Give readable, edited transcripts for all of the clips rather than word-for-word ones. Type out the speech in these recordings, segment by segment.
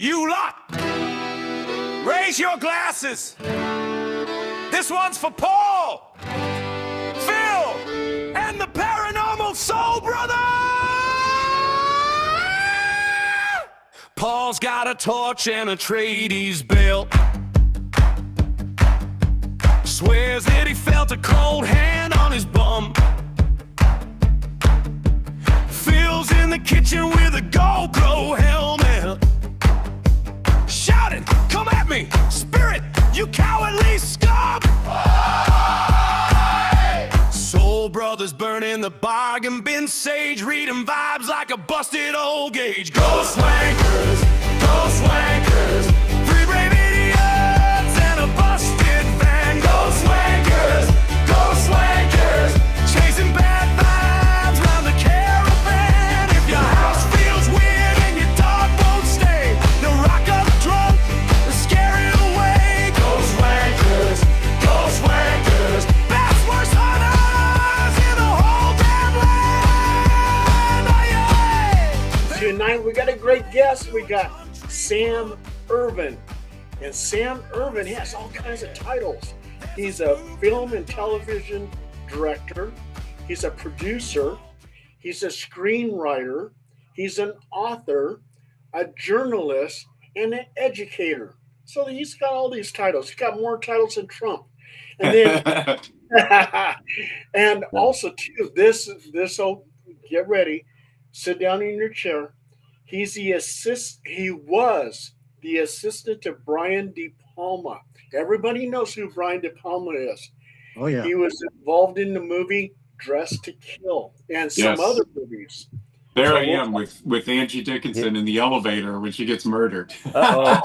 You lot, raise your glasses. This one's for Paul, Phil, and the Paranormal Soul Brother. Paul's got a torch and a trade he's built. Swears that he felt a cold hand on his bum. Phil's in the kitchen with a GoPro helmet, shouting, "Come at me, spirit, you cowardly scum!" Soul Brothers burning the bargain bin sage, reading vibes like a busted old gauge. Ghost wankers, ghost wankers, three brave idiots and a busted van. Ghost wankers, chasing bad vibes round the caravan. If your house feels weird and your dog won't stay, they'll rock up drunk and scare it away. Ghost wankers, best worst hunters in the whole damn land. Oh, yeah. Tonight we got a great guest. We got Sam Irvin. And Sam Irvin has all kinds of titles. He's a film and television director. He's a producer. He's a screenwriter. He's an author, a journalist, and an educator. So he's got all these titles. He's got more titles than Trump. And then, and also too, this. Oh, get ready. Sit down in your chair. He was the assistant to Brian De Palma. Everybody knows who Brian De Palma is. Oh, yeah. He was involved in the movie Dressed to Kill and some other movies. There I am with Angie Dickinson in the elevator when she gets murdered. Man.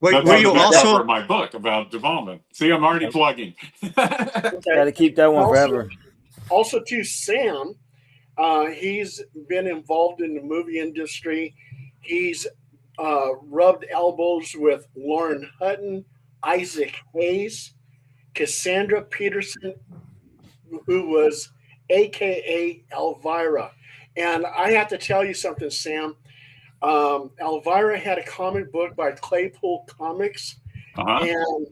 Were you also my book about De Palma? See, I'm already plugging. Got to keep that one forever. Also, to Sam, he's been involved in the movie industry. He's rubbed elbows with Lauren Hutton, Isaac Hayes, Cassandra Peterson, who was AKA Elvira. And I have to tell you something, Sam. Elvira had a comic book by Claypool Comics. And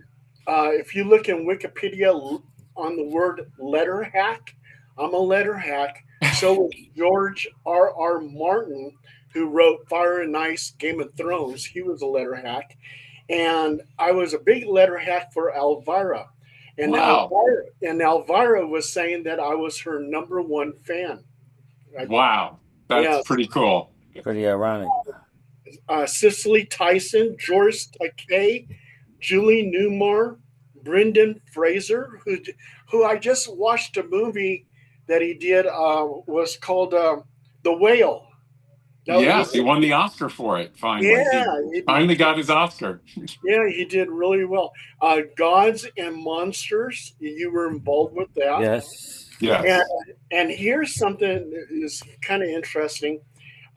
if you look in Wikipedia on the word letter hack, I'm a letter hack. So was George R.R. Martin, who wrote Fire and Ice, Game of Thrones. He was a letter hack. And I was a big letter hack for Elvira. And Elvira was saying that I was her number one fan. Wow. That's pretty cool. Pretty ironic. Cicely Tyson, Joris Takei, Julie Newmar, Brendan Fraser, who I just watched a movie that he did, was called The Whale. He won the Oscar for it. Finally, he finally got his Oscar. Yeah, he did really well. Gods and Monsters, you were involved with that. Yes. And here's something that is kind of interesting.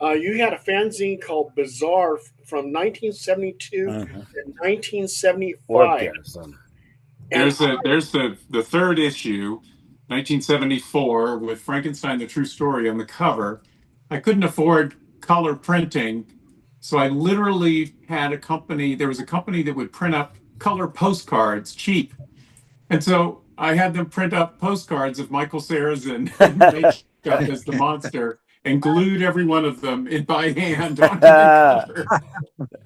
You had a fanzine called Bizarre from 1972 to 1975. There's the third issue, 1974, with Frankenstein: The True Story on the cover. I couldn't afford color printing, so I literally had a company. There was a company that would print up color postcards cheap, and so I had them print up postcards of Michael Sarrazin as the monster and glued every one of them in by hand onto the cover.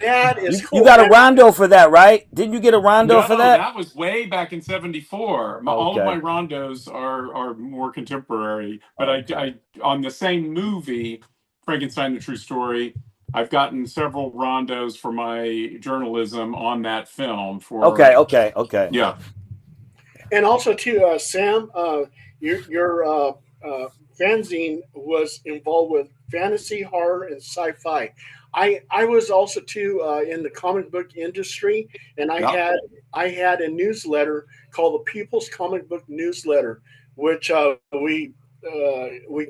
That is cool. You got a rondo for that, right? Didn't you get a rondo for that? That was way back in '74. All of my rondos are more contemporary, but I on the same movie, Frankenstein: The True Story, I've gotten several rondos for my journalism on that film. Okay. Yeah. And also too, Sam, your fanzine was involved with fantasy, horror, and sci-fi. I was also too in the comic book industry, and I had a newsletter called the People's Comic Book Newsletter, which we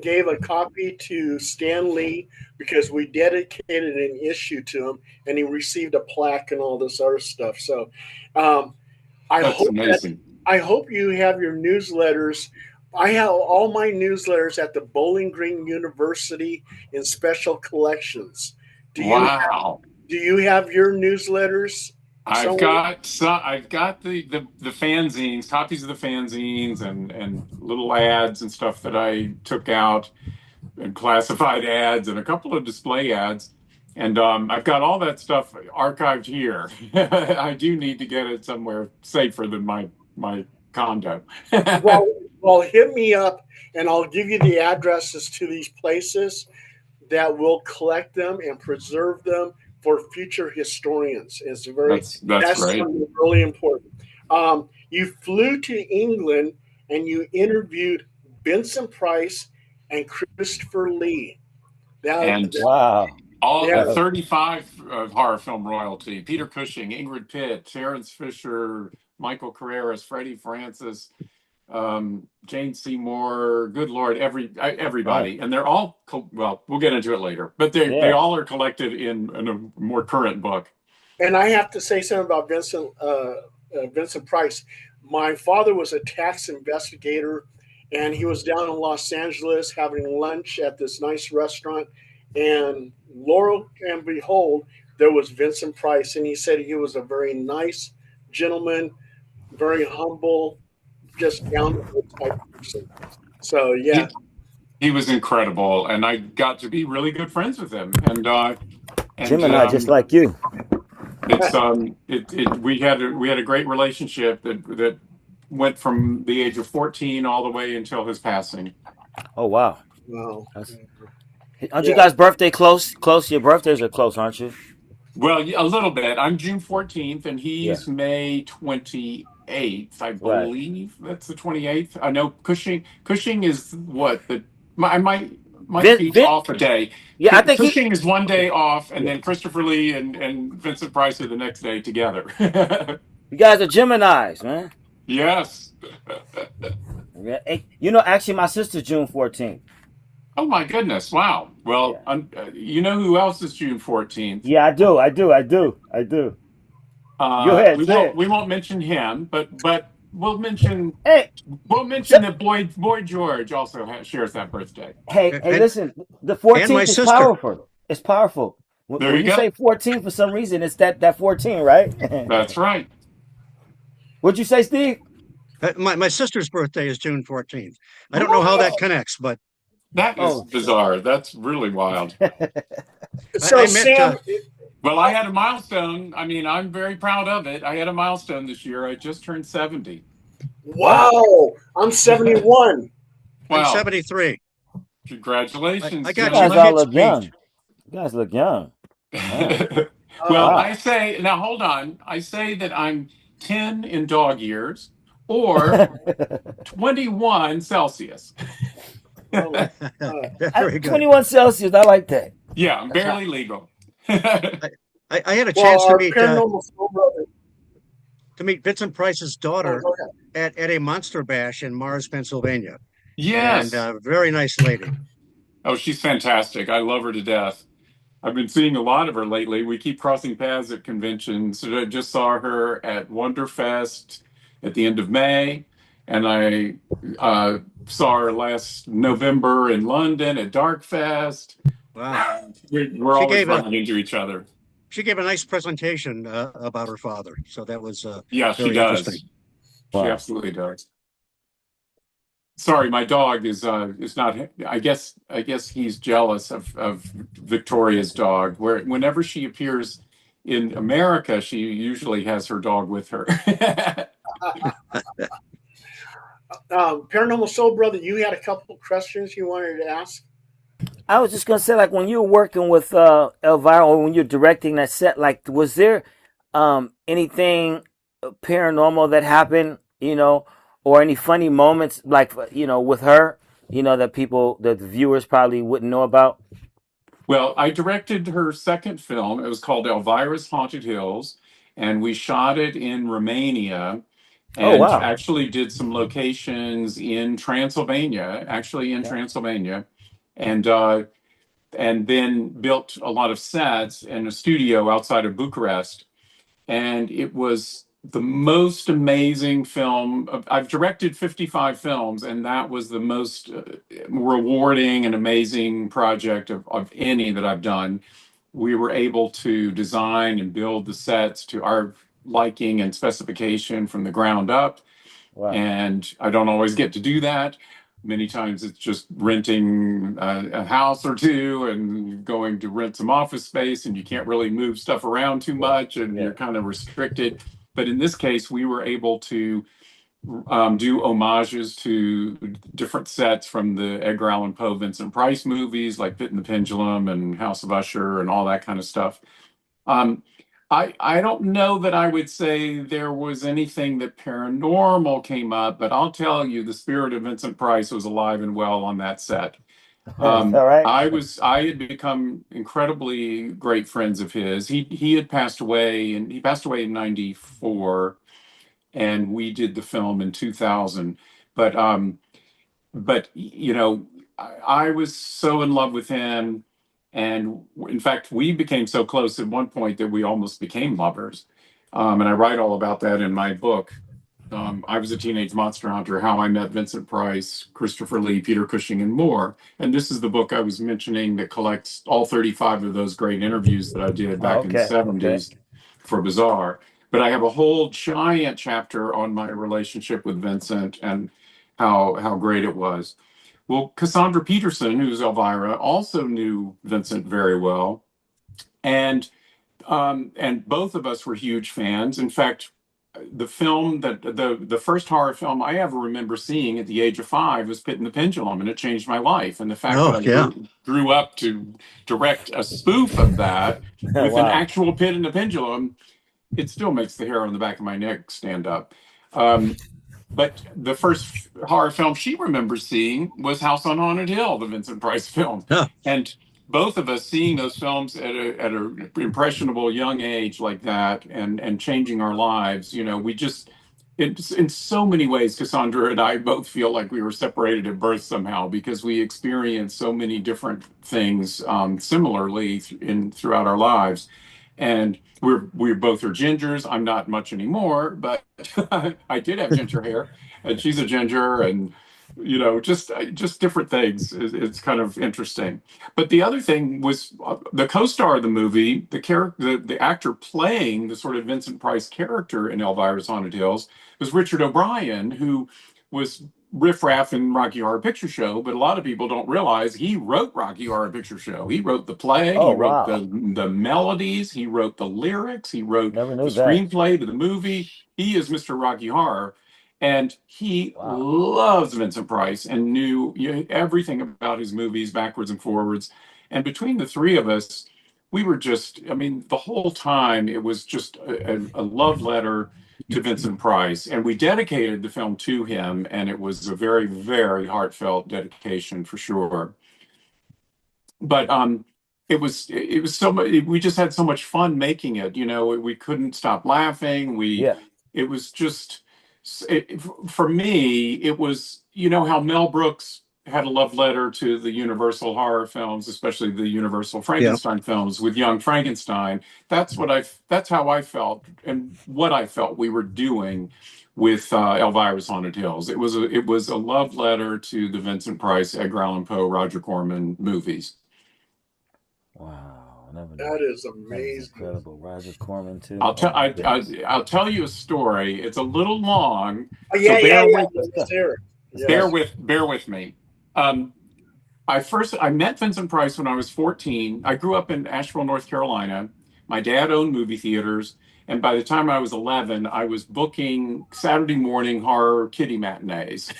gave a copy to Stan Lee because we dedicated an issue to him, and he received a plaque and all this other stuff. So I hope you have your newsletters I have all my newsletters at the Bowling Green University in special collections. Do you Wow. do you have your newsletters somewhere? I've got the fanzines, copies of the fanzines and little ads and stuff that I took out and classified ads and a couple of display ads. And I've got all that stuff archived here. I do need to get it somewhere safer than my condo. Well, hit me up and I'll give you the addresses to these places that will collect them and preserve them for future historians. It's That's great. something really important. You flew to England and you interviewed Vincent Price and Christopher Lee. And Wow. all Yeah. 35 of horror film royalty: Peter Cushing, Ingrid Pitt, Terence Fisher, Michael Carreras, Freddie Francis, Jane Seymour, good Lord, everybody. And they're all, well, we'll get into it later, but they all are collected in a more current book. And I have to say something about Vincent Price. My father was a tax investigator, and he was down in Los Angeles having lunch at this nice restaurant. And lo and behold, there was Vincent Price, and he said he was a very nice gentleman, very humble, just down to earth type person. So yeah, he was incredible, and I got to be really good friends with him. And Gemini, just like you. We had a great relationship that went from the age of 14 all the way until his passing. Oh wow! wow. Aren't you guys' birthday close? Close. Your birthdays are close, aren't you? Well, a little bit. I'm June 14th, and he's May 28th, I believe. Right. That's the 28th. I know Cushing is what I might be off a day. Yeah, I think Cushing is one day off, and then Christopher Lee and Vincent Price are the next day together. You guys are Geminis, man. Yes. Hey, you know, actually, my sister's June 14th. Oh my goodness! Wow. Well, you know who else is June 14th? Yeah, I do. Go ahead. We won't mention him, but we'll mention that Boy George also shares that birthday. Hey, listen, the 14th is powerful. It's powerful. When you say 14, for some reason, it's that 14, right? That's right. What'd you say, Steve? My sister's birthday is June 14th. I don't know how that connects, but that is bizarre. That's really wild. So Sam, well, I had a milestone. I mean, I'm very proud of it. I had a milestone this year. I just turned 70. Wow. I'm 71. Wow. I'm 73. Congratulations. I got you guys all look young. You guys look young. Well, I say, now hold on. I say that I'm 10 in dog years or 21 Celsius. Very good. 21 Celsius. I like that. Yeah, I'm barely legal. I had a chance to meet Vincent Price's daughter at a Monster Bash in Mars, Pennsylvania. Yes. And very nice lady. Oh, she's fantastic. I love her to death. I've been seeing a lot of her lately. We keep crossing paths at conventions. So I just saw her at Wonderfest at the end of May, and I saw her last November in London at Darkfest. Wow. We're always running into each other. She gave a nice presentation about her father, so that was yeah, she does. She absolutely does. Sorry, my dog is not. I guess he's jealous of Victoria's dog. Whenever she appears in America, she usually has her dog with her. Paranormal Soul Brother, you had a couple of questions you wanted to ask. I was just gonna say, like, when you were working with Elvira, or when you're directing that set, like, was there anything paranormal that happened, or any funny moments, like, with her, that the viewers probably wouldn't know about? Well, I directed her second film. It was called Elvira's Haunted Hills, and we shot it in Romania, and actually did some locations in Transylvania, and then built a lot of sets in a studio outside of Bucharest. And it was the most amazing film. I've directed 55 films, and that was the most rewarding and amazing project of any that I've done. We were able to design and build the sets to our liking and specification from the ground up. Wow. And I don't always get to do that. Many times it's just renting a house or two and going to rent some office space, and you can't really move stuff around too much, and you're kind of restricted. But in this case, we were able to do homages to different sets from the Edgar Allan Poe, Vincent Price movies like Pit and the Pendulum and House of Usher and all that kind of stuff. Um, I don't know that I would say there was anything that paranormal came up, but I'll tell you, the spirit of Vincent Price was alive and well on that set. All right. I had become incredibly great friends of his. He had passed away, and he passed away in '94, and we did the film in 2000. But you know, I was so in love with him, and in fact, we became so close at one point that we almost became lovers. And I write all about that in my book. I Was a Teenage Monster Hunter: How I Met Vincent Price, Christopher Lee, Peter Cushing, and more. And this is the book I was mentioning that collects all 35 of those great interviews that I did back in the 70s for Bazaar. But I have a whole giant chapter on my relationship with Vincent and how great it was. Well, Cassandra Peterson, who's Elvira, also knew Vincent very well, and both of us were huge fans. In fact, the film that the first horror film I ever remember seeing at the age of 5 was Pit and the Pendulum, and it changed my life. And the fact that I grew up to direct a spoof of that with an actual Pit and the Pendulum, it still makes the hair on the back of my neck stand up. But the first horror film she remembers seeing was House on Haunted Hill, the Vincent Price film. And both of us seeing those films at a impressionable young age like that, and changing our lives, you know, we just, in so many ways, Cassandra and I both feel like we were separated at birth somehow, because we experienced so many different things similarly throughout our lives. And we both are gingers. I'm not much anymore, but I did have ginger hair, and she's a ginger, and you know, just different things. It's kind of interesting. But the other thing was the co-star of the movie, the actor playing the sort of Vincent Price character in Elvira's Haunted Hills was Richard O'Brien, who was Riff Raff in Rocky Horror Picture Show, but a lot of people don't realize he wrote Rocky Horror Picture Show. He wrote the play, he wrote the melodies, he wrote the lyrics, he wrote the screenplay to the movie. He is Mr. Rocky Horror, and he loves Vincent Price and knew everything about his movies backwards and forwards. And between the three of us, we were just, I mean, the whole time it was just a love letter to Vincent Price, and we dedicated the film to him, and it was a very, very heartfelt dedication for sure. But it was so much. We just had so much fun making it. You know, we couldn't stop laughing. It was just, for me, it was, you know, how Mel Brooks had a love letter to the Universal horror films, especially the Universal Frankenstein films with Young Frankenstein. That's how I felt, and what I felt we were doing with Elvira's Haunted Hills. It was a love letter to the Vincent Price, Edgar Allan Poe, Roger Corman movies. Wow, that is amazing. Incredible. Roger Corman too. I'll tell you a story. It's a little long. Bear with me. I met Vincent Price when I was 14. I grew up in Asheville, North Carolina. My dad owned movie theaters, and by the time I was 11, I was booking Saturday morning horror kiddie matinees.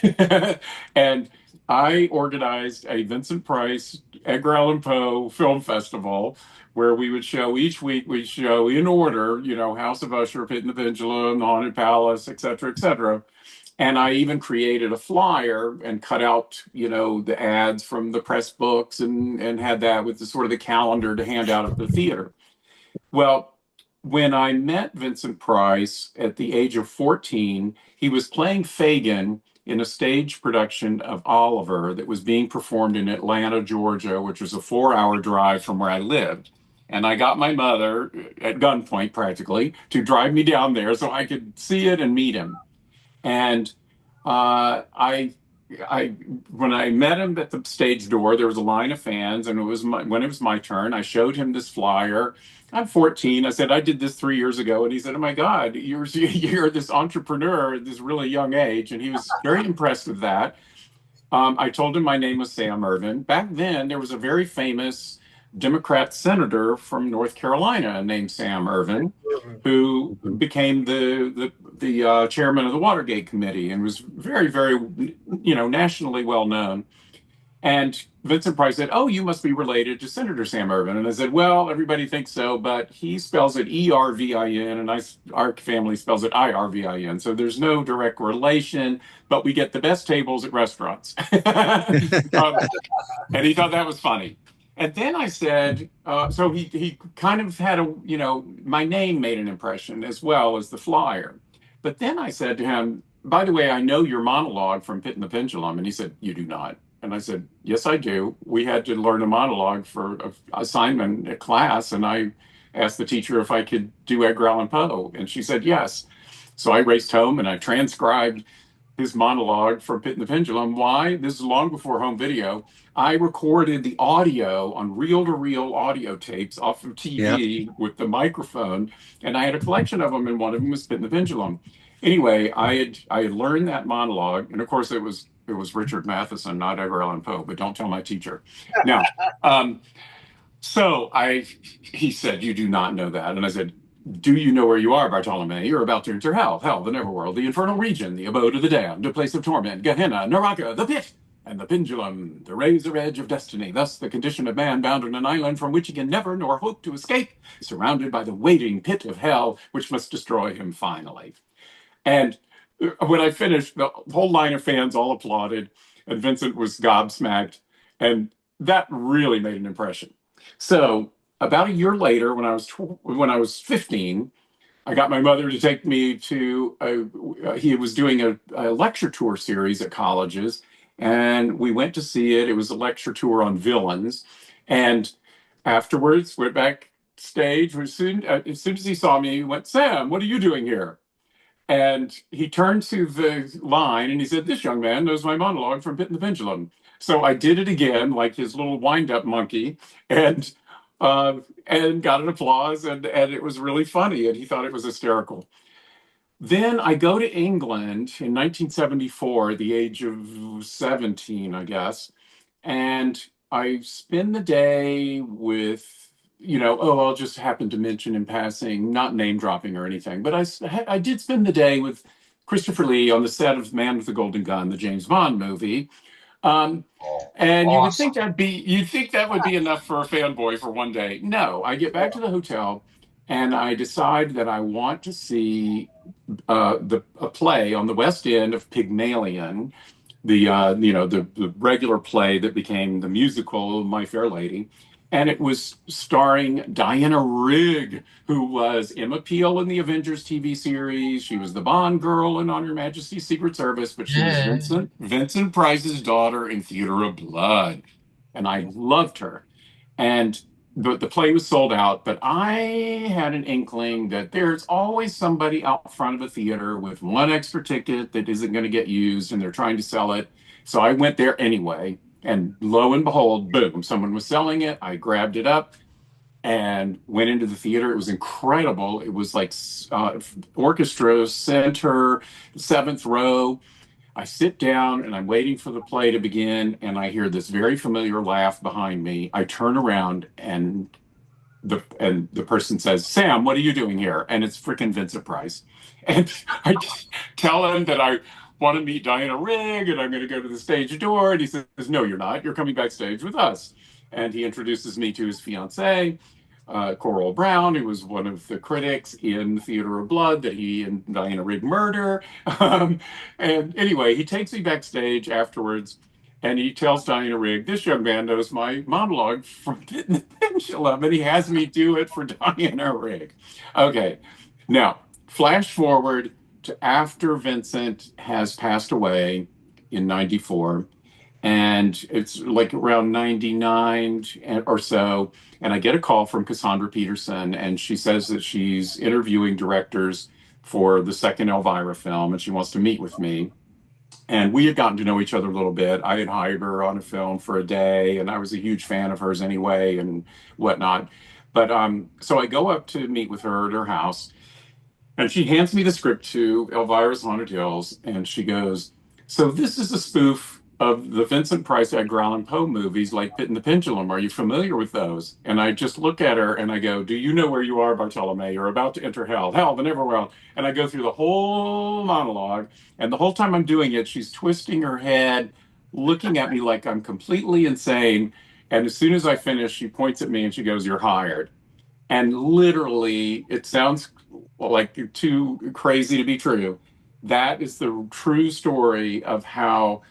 And I organized a Vincent Price, Edgar Allan Poe film festival where we would show each week, we'd show in order, you know, House of Usher, Pit and the Pendulum, Haunted Palace, et cetera, et cetera. And I even created a flyer and cut out, you know, the ads from the press books, and had that with the sort of the calendar to hand out at the theater. Well, when I met Vincent Price at the age of 14, he was playing Fagin in a stage production of Oliver that was being performed in Atlanta, Georgia, which was a 4-hour drive from where I lived. And I got my mother at gunpoint practically to drive me down there so I could see it and meet him. And I, when I met him at the stage door, there was a line of fans, and when it was my turn, I showed him this flyer. I'm 14. I said, I did this 3 years ago. And he said, oh my God, you're this entrepreneur at this really young age. And he was very impressed with that. I told him my name was Sam Irvin. Back then, there was a very famous Democrat senator from North Carolina named Sam Irvin, who became the chairman of the Watergate Committee and was very, very, nationally well known. And Vincent Price said, oh, you must be related to Senator Sam Irvin. And I said, well, everybody thinks so, but he spells it Ervin, and our family spells it Irvin. So there's no direct relation, but we get the best tables at restaurants. And he thought that was funny. And then I said, so he kind of had my name made an impression as well as the flyer. But then I said to him, by the way, I know your monologue from Pit and the Pendulum. And he said, you do not. And I said, yes, I do. We had to learn a monologue for an assignment at class. And I asked the teacher if I could do Edgar Allan Poe. And she said, yes. So I raced home and I transcribed his monologue from Pit and the Pendulum. Why? This is long before home video. I recorded the audio on reel-to-reel audio tapes off of TV with the microphone. And I had a collection of them, and one of them was Pit and the Pendulum. Anyway, I had learned that monologue. And of course, it was Richard Matheson, not Edgar Allan Poe, but don't tell my teacher. Now, he said, you do not know that. And I said, do you know where you are, Bartolome? You're about to enter hell, the netherworld, the infernal region, the abode of the damned, a place of torment, Gehenna, Naraka, the pit, and the pendulum, the razor edge of destiny. Thus, the condition of man bound on an island from which he can never nor hope to escape, surrounded by the waiting pit of hell, which must destroy him finally. And when I finished, the whole line of fans all applauded, and Vincent was gobsmacked, and that really made an impression. So about a year later, when I was 15, I got my mother to take me to he was doing a lecture tour series at colleges, and we went to see it. It was a lecture tour on villains, and afterwards went backstage. As soon as he saw me, he went, Sam, what are you doing here? And he turned to the line and he said, this young man knows my monologue from Pit and the Pendulum. So I did it again, like his little wind-up monkey, and got an applause, and it was really funny, and he thought it was hysterical. Then I go to England in 1974, at the age of 17, I guess, and I spend the day with I'll just happen to mention in passing, not name dropping or anything, but I did spend the day with Christopher Lee on the set of Man with the Golden Gun, the James Bond movie. And awesome. You'd think that would be enough for a fanboy for one day. No, I get back to the hotel and I decide that I want to see a play on the West End of Pygmalion, the regular play that became the musical My Fair Lady. And it was starring Diana Rigg, who was Emma Peel in the Avengers TV series. She was the Bond girl in On Her Majesty's Secret Service, but she was Vincent Price's daughter in Theater of Blood. And I loved her. And the play was sold out, but I had an inkling that there's always somebody out front of a theater with one extra ticket that isn't going to get used, and they're trying to sell it. So I went there anyway. And lo and behold, boom, someone was selling it. I grabbed it up and went into the theater. It was incredible. It was like orchestra center, 7th row. I sit down and I'm waiting for the play to begin, and I hear this very familiar laugh behind me. I turn around and the person says, Sam, what are you doing here? And it's freaking Vincent Price. And I tell him that I want to meet Diana Rigg, and I'm going to go to the stage door. And he says, no, you're not. You're coming backstage with us. And he introduces me to his fiancée, Coral Brown, who was one of the critics in Theater of Blood that he and Diana Rigg murder. And anyway, he takes me backstage afterwards, and he tells Diana Rigg, this young man knows my monologue from Pit and the Pendulum, and he has me do it for Diana Rigg. Okay, now, flash forward to after Vincent has passed away in 94, And it's like around 99 or so. And I get a call from Cassandra Peterson, and she says that she's interviewing directors for the second Elvira film, and she wants to meet with me. And we had gotten to know each other a little bit. I had hired her on a film for a day, and I was a huge fan of hers anyway, and whatnot. But so I go up to meet with her at her house, and she hands me the script to Elvira's Haunted Hills, and she goes, "So this is a spoof of the Vincent Price Edgar Allan Poe movies like Pit and the Pendulum. Are you familiar with those?" And I just look at her and I go, "Do you know where you are, Bartolome? You're about to enter hell. Hell, the never will." And I go through the whole monologue, and the whole time I'm doing it, she's twisting her head, looking at me like I'm completely insane. And as soon as I finish, she points at me and she goes, "You're hired." And literally, it sounds like too crazy to be true. That is the true story of how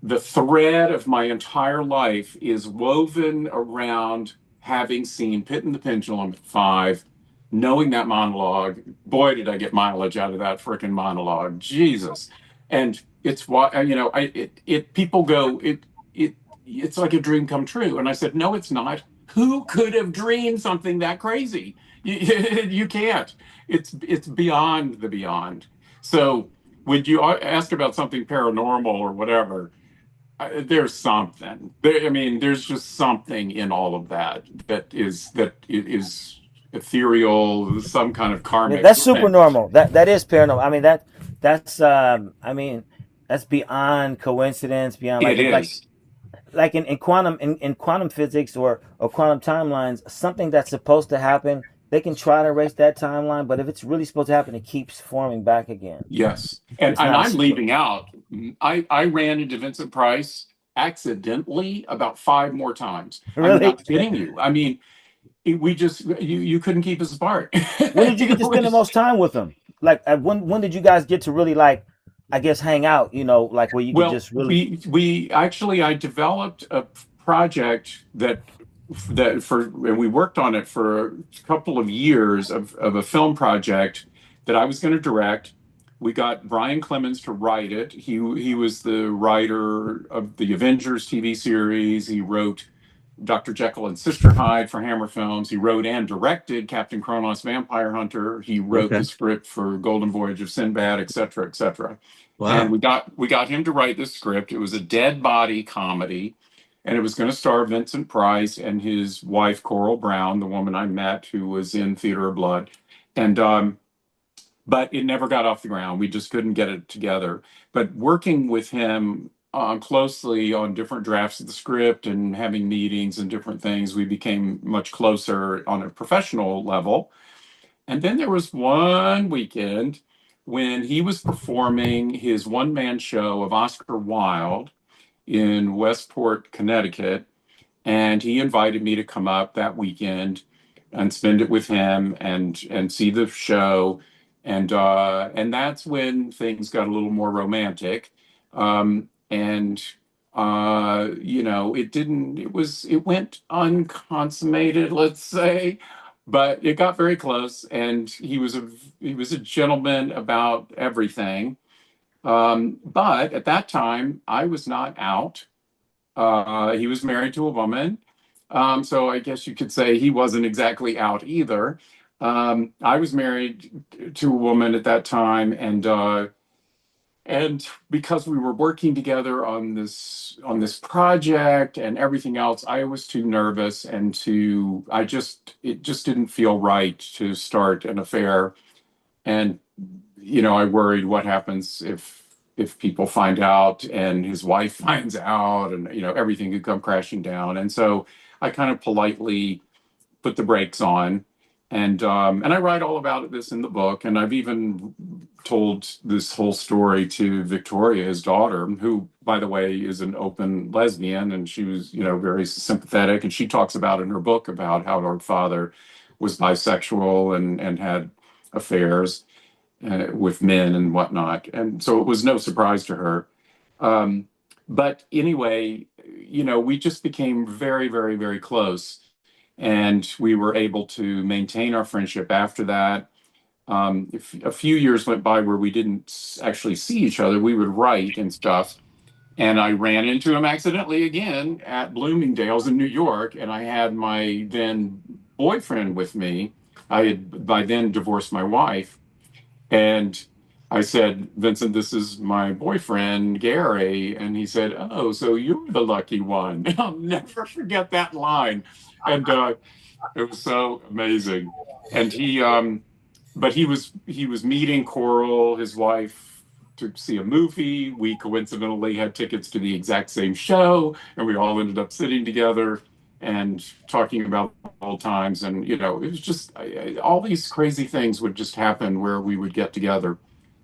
the thread of my entire life is woven around having seen Pit and the Pendulum at 5, knowing that monologue. Boy, did I get mileage out of that freaking monologue. Jesus. And it's why, people go, it's like a dream come true. And I said, no, it's not. Who could have dreamed something that crazy? You can't. It's beyond the beyond. So when you ask about something paranormal or whatever, there's something. There's just something in all of that that it is ethereal, some kind of I mean, karmic that's super thing. normal. That is paranormal. I mean, that's that's beyond coincidence, beyond It is. like in quantum physics or quantum timelines, something that's supposed to happen, they can try to erase that timeline, but if it's really supposed to happen, it keeps forming back again. Yes. And It's and not I'm leaving out. I ran into Vincent Price accidentally about 5 more times. I'm really. not kidding you. We just you couldn't keep us apart. When did you get It to spend the was most time with them? Like, when did you guys get to really, like, I guess, hang out? Like where you could Well, just really. we actually I developed a project and we worked on it for a couple of years of a film project that I was going to direct. We got Brian Clemens to write it. He was the writer of the Avengers TV series. He wrote Dr. Jekyll and Sister Hyde for Hammer Films. He wrote and directed Captain Kronos Vampire Hunter. He wrote Okay. the script for Golden Voyage of Sinbad, et cetera, et cetera. And Wow. we got him to write this script. It was a dead body comedy, and it was going to star Vincent Price and his wife Coral Brown, the woman I met who was in Theater of Blood. And but it never got off the ground. We just couldn't get it together. But working with him closely on different drafts of the script and having meetings and different things, we became much closer on a professional level. And then there was one weekend when he was performing his one-man show of Oscar Wilde in Westport, Connecticut, and he invited me to come up that weekend and spend it with him and see the show. And that's when things got a little more romantic. And it went unconsummated, let's say, but it got very close, and he was a gentleman about everything. But at that time, I was not out. He was married to a woman. So I guess you could say he wasn't exactly out either. I was married to a woman at that time, and because we were working together on this project and everything else, I was too nervous it just didn't feel right to start an affair. And I worried what happens if people find out and his wife finds out, and everything could come crashing down. And so I kind of politely put the brakes on, and I write all about this in the book. And I've even told this whole story to Victoria, his daughter, who, by the way, is an open lesbian, and she was very sympathetic. And she talks about in her book about how her father was bisexual and had affairs with men and whatnot. And so it was no surprise to her. Um, but anyway, we just became very, very, very close. And we were able to maintain our friendship after that. If a few years went by where we didn't actually see each other, we would write and stuff. And I ran into him accidentally again at Bloomingdale's in New York, and I had my then boyfriend with me. I had by then divorced my wife, and I said, Vincent, this is my boyfriend, Gary. And he said, oh, so you're the lucky one. I'll never forget that line. And it was so amazing. And but he was meeting Coral, his wife, to see a movie. We coincidentally had tickets to the exact same show, and we all ended up sitting together and talking about old times. And it was just all these crazy things would just happen where we would get together.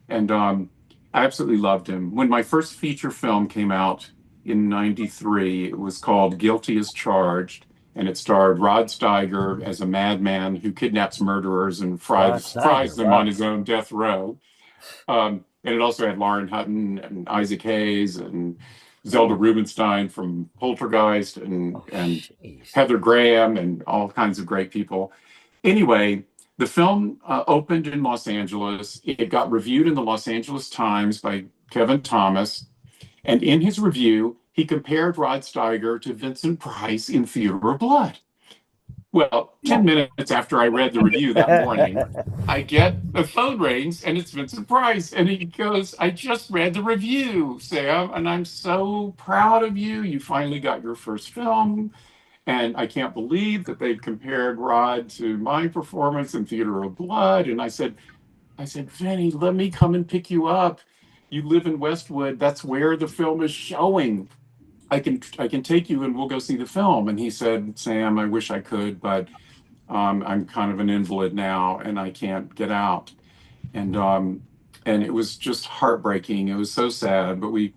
And I absolutely loved him. When my first feature film came out in '93, it was called Guilty as Charged, and it starred Rod Steiger as a madman who kidnaps murderers and fries them on his own death row. And it also had Lauren Hutton and Isaac Hayes and Zelda Rubinstein from Poltergeist and Heather Graham and all kinds of great people. Anyway, the film opened in Los Angeles. It got reviewed in the Los Angeles Times by Kevin Thomas. And in his review, he compared Rod Steiger to Vincent Price in Theater of Blood. Well, 10 minutes after I read the review that morning, I get the phone rings and it's Vincent Price. And he goes, I just read the review, Sam, and I'm so proud of you. You finally got your first film. And I can't believe that they've compared Rod to my performance in Theater of Blood. And I said, Vinny, let me come and pick you up. You live in Westwood. That's where the film is showing. I can take you and we'll go see the film. And he said, Sam, I wish I could, but I'm kind of an invalid now and I can't get out. And it was just heartbreaking. It was so sad. But we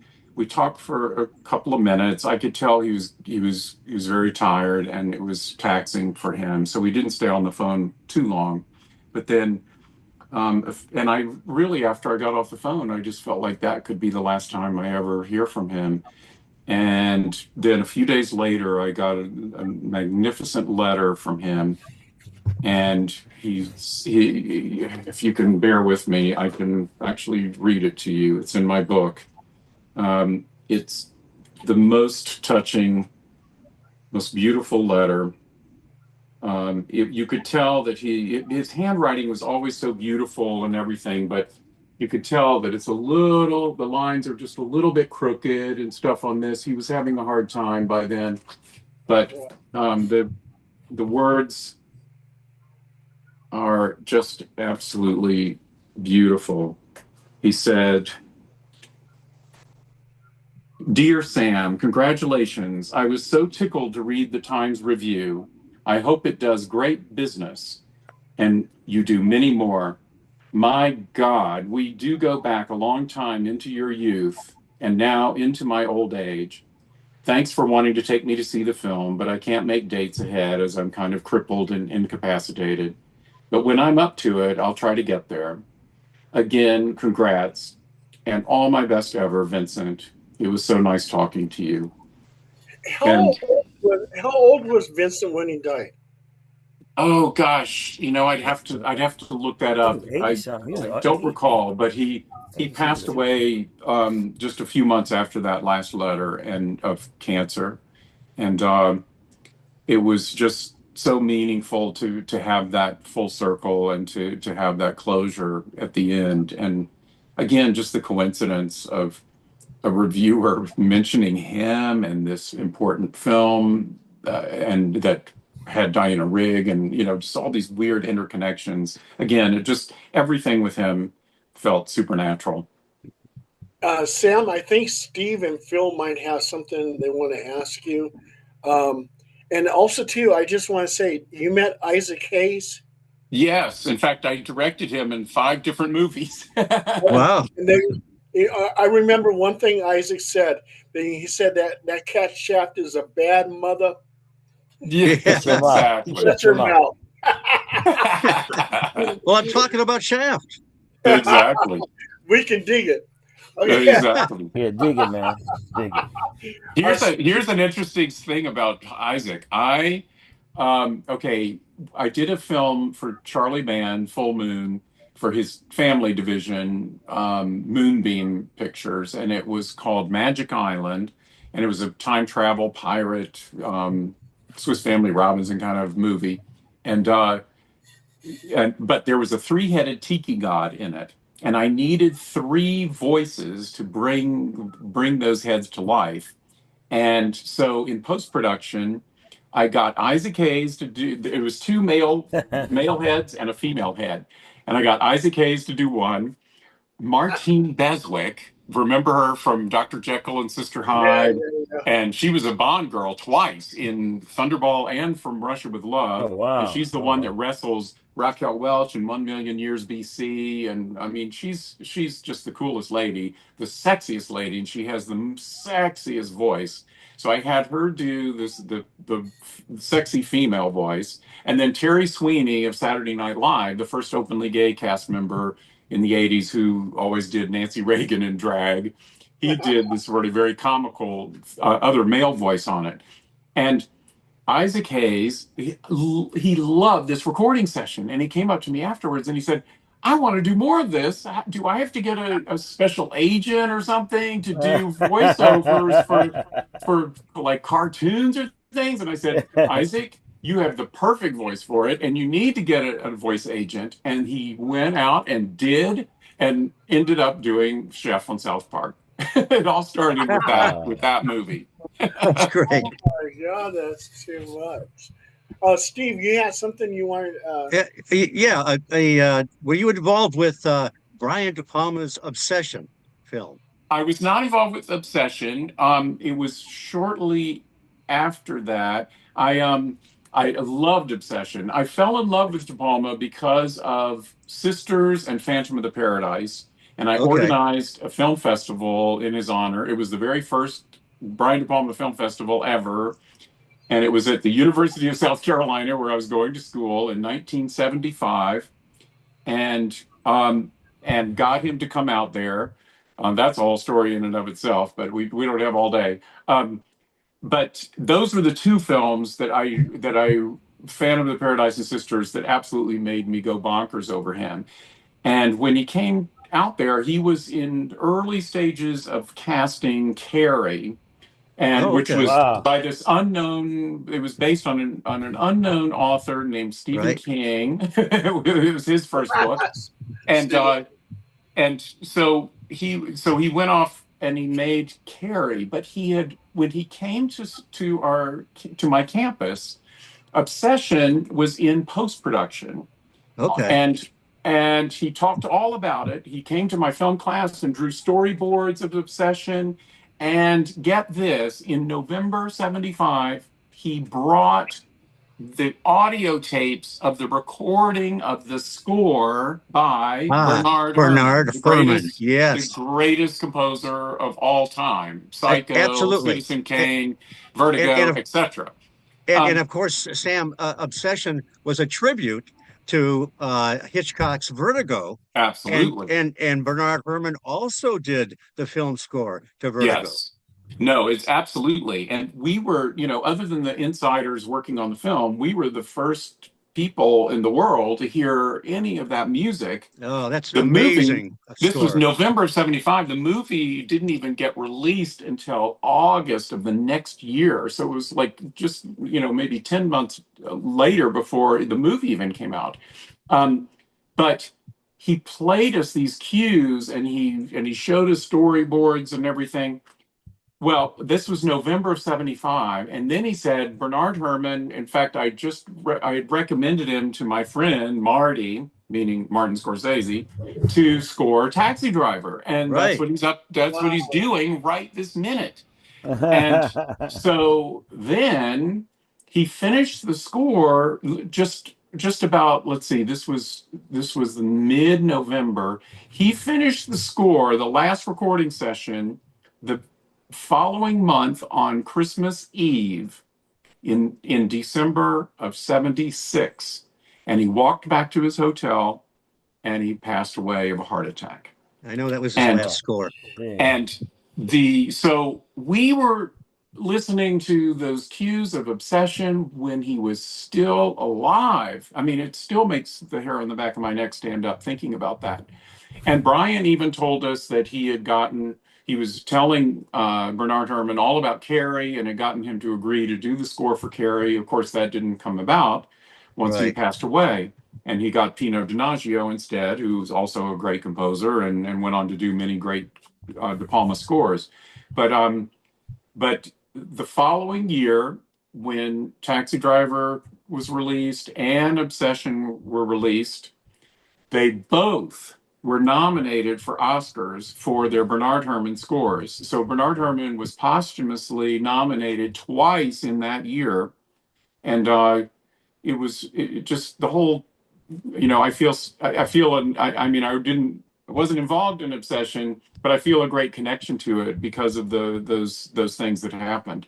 talked for a couple of minutes. I could tell he was very tired and it was taxing for him. So we didn't stay on the phone too long. But then, and I really, after I got off the phone, I just felt like that could be the last time I ever hear from him. And then a few days later, I got a magnificent letter from him. And he, if you can bear with me, I can actually read it to you. It's in my book. It's the most touching, most beautiful letter. You could tell that his handwriting was always so beautiful and everything, but you could tell that the lines are just a little bit crooked and stuff on this. He was having a hard time by then, but the words are just absolutely beautiful. He said, Dear Sam, congratulations. I was so tickled to read the Times review. I hope it does great business and you do many more. My God, we do go back a long time into your youth and now into my old age. Thanks for wanting to take me to see the film, but I can't make dates ahead as I'm kind of crippled and incapacitated. But when I'm up to it, I'll try to get there. Again, congrats and all my best ever, Vincent. It was so nice talking to you. How old was Vincent when he died? Oh gosh, I'd have to look that up. I don't recall, but he passed away just a few months after that last letter and of cancer, and it was just so meaningful to have that full circle and to have that closure at the end. And again, just the coincidence of a reviewer mentioning him and this important film, and that had Diana Rigg, and just all these weird interconnections. Again, it just everything with him felt supernatural. Sam, I think Steve and Phil might have something they want to ask you. And also, too, I just want to say, you met Isaac Hayes? Yes. In fact, I directed him in 5 different movies. Wow. And I remember one thing Isaac said. He said that cat Shaft is a bad mother. Yes, exactly. Shut your mouth. Well, I'm talking about Shaft. Exactly. We can dig it. Okay. Exactly. Yeah, dig it, man. Dig it. Here's an interesting thing about Isaac. I did a film for Charlie Mann, Full Moon, for his family division, Moonbeam Pictures, and it was called Magic Island, and it was a time travel pirate, Swiss Family Robinson kind of movie, and but there was a three-headed tiki god in it, and I needed three voices to bring those heads to life. And so in post-production, I got Isaac Hayes to do, it was two male heads and a female head. And I got Isaac Hayes to do one, Martine Beswick, remember her from Dr. Jekyll and Sister Hyde? Yeah. And she was a Bond girl twice in Thunderball and From Russia with Love. Oh, wow. And she's the one that wrestles Raquel Welch in 1,000,000 Years BC. And I mean, she's just the coolest lady, the sexiest lady, and she has the sexiest voice. So I had her do the sexy female voice. And then Terry Sweeney of Saturday Night Live, the first openly gay cast member in the 80s who always did Nancy Reagan in drag. He did this sort of very comical other male voice on it. And Isaac Hayes, he loved this recording session. And he came up to me afterwards and he said, I want to do more of this. Do I have to get a special agent or something to do voiceovers for like cartoons or things? And I said, Isaac, you have the perfect voice for it, and you need to get a voice agent. And he went out and did, and ended up doing Chef on South Park. It all started with that movie. That's great. Oh my God, that's too much. Steve, you had something you wanted? Were you involved with Brian De Palma's Obsession film? I was not involved with Obsession. It was shortly after that. I loved Obsession. I fell in love with De Palma because of Sisters and Phantom of the Paradise, and I organized a film festival in his honor. It was the very first Brian De Palma Film Festival ever, and it was at the University of South Carolina, where I was going to school in 1975, and got him to come out there. That's a whole story in and of itself, but we don't have all day. But those were the two films that I Phantom of the Paradise and Sisters, that absolutely made me go bonkers over him. And when he came out there, he was in early stages of casting Carrie, and which was by this unknown. It was based on an unknown author named Stephen King. It was his first book, and so he went off and he made Carrie. But when he came to my campus, Obsession was in post-production. And he talked all about it. He came to my film class and drew storyboards of Obsession. And get this, in November 75, he brought the audio tapes of the recording of the score by Bernard Herrmann, the greatest composer of all time. Psycho, Citizen Kane, Vertigo, etc. And of course, Sam, Obsession was a tribute to Hitchcock's Vertigo. Absolutely. And Bernard Herrmann also did the film score to Vertigo. Yes. No, it's absolutely. And we were, other than the insiders working on the film, we were the first people in the world to hear any of that music. Oh, that's amazing. This was November of 75. The movie didn't even get released until August of the next year. So it was like just, maybe 10 months later before the movie even came out. But he played us these cues, and he showed us storyboards and everything. Well, this was November of 75. And then he said, Bernard Herrmann, in fact, I had recommended him to my friend, Marty, meaning Martin Scorsese, to score Taxi Driver. And that's what he's doing right this minute. And so then he finished the score just about, let's see, this was the mid-November. He finished the score, the last recording session, the following month on Christmas Eve in December of 76. And he walked back to his hotel and he passed away of a heart attack. I know that was his last score. And so we were listening to those cues of obsession when he was still alive. I mean, it still makes the hair on the back of my neck stand up thinking about that. And Brian even told us that he was telling Bernard Herrmann all about Carrie and had gotten him to agree to do the score for Carrie. Of course, that didn't come about once he Right. passed away. And he got Pino Donaggio instead, who's also a great composer and went on to do many great De Palma scores. But the following year, when Taxi Driver was released and Obsession were released, they both were nominated for Oscars for their Bernard Herrmann scores. So Bernard Herrmann was posthumously nominated twice in that year, and it just the whole. I mean, I wasn't involved in Obsession, but I feel a great connection to it because of those things that happened,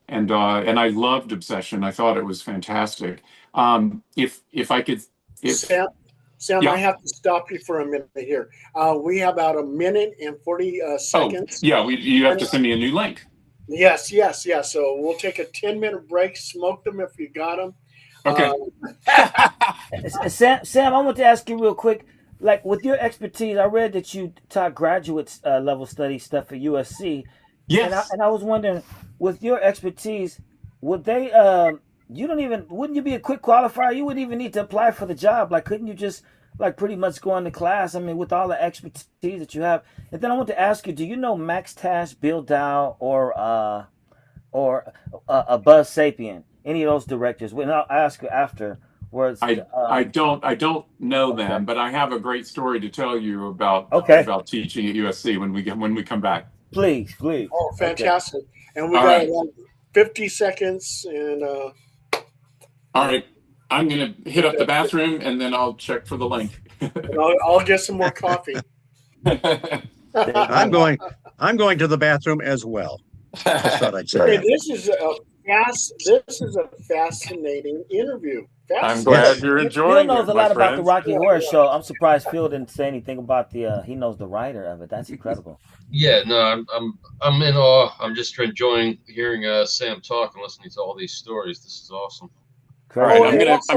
and I loved Obsession. I thought it was fantastic. If I could, if Sam, I Yeah. have to stop you for a minute here. We have about a minute and 40 Oh, seconds. yeah, you have to send me a new link. Yes. So we'll take a 10-minute break. Smoke them if you got them. Okay. Sam, I want to ask you real quick. Like with your expertise, I read that you taught graduate level study stuff at USC, Yes. and I was wondering, with your expertise, would they? Wouldn't you be a quick qualifier? You wouldn't even need to apply for the job. Like, couldn't you just like pretty much go into class? I mean, with all the expertise that you have. And then I want to ask you, do you know Max Tash, Bill Dow, or Buzz Sapien? Any of those directors? Well, I'll ask you after. I don't know Okay. them, but I have a great story to tell you Okay. about teaching at USC when we come back. Please. Oh, Okay. fantastic. And we All got right. like 50 seconds. And All right. I'm gonna hit up the bathroom and then I'll check for the link. I'll get some more coffee. I'm going to the bathroom as well. Just thought I'd say Okay, that. this is a fascinating interview. I'm Yes. glad you're Phil enjoying knows it, a my lot about the friends. Rocky Yeah, Horror yeah. Show. I'm surprised Phil didn't say anything about the. He knows the writer of it. That's incredible. Yeah, no, I'm in awe. I'm just enjoying hearing Sam talk and listening to all these stories. This is awesome. All right, Oh, Correct. and also,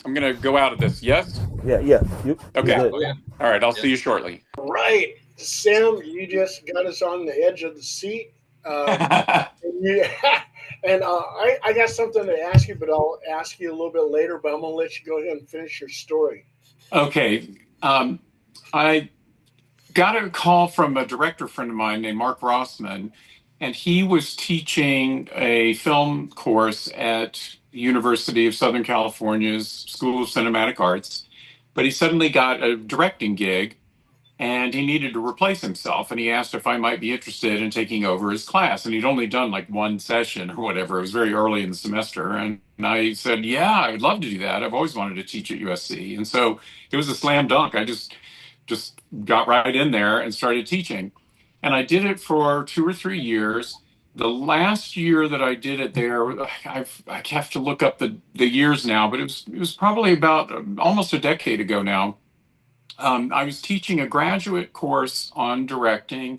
I'm gonna go out of this. Yes? Yeah. You Okay. good. Oh yeah, All right, I'll Yes. see you shortly. right, Sam, you just got us on the edge of the seat. Yeah, and I got something to ask you, but I'll ask you a little bit later. But I'm gonna let you go ahead and finish your story. Okay. I got a call from a director friend of mine named Mark Rossman, and he was teaching a film course at the University of Southern California's School of Cinematic Arts. But he suddenly got a directing gig and he needed to replace himself. And he asked if I might be interested in taking over his class. And he'd only done like one session or whatever. It was very early in the semester. And I said, yeah, I'd love to do that. I've always wanted to teach at USC. And so it was a slam dunk. I just got right in there and started teaching. And I did it for 2 or 3 years. The last year that I did it there, I have to look up the years now, but it was probably about almost a decade ago now. I was teaching a graduate course on directing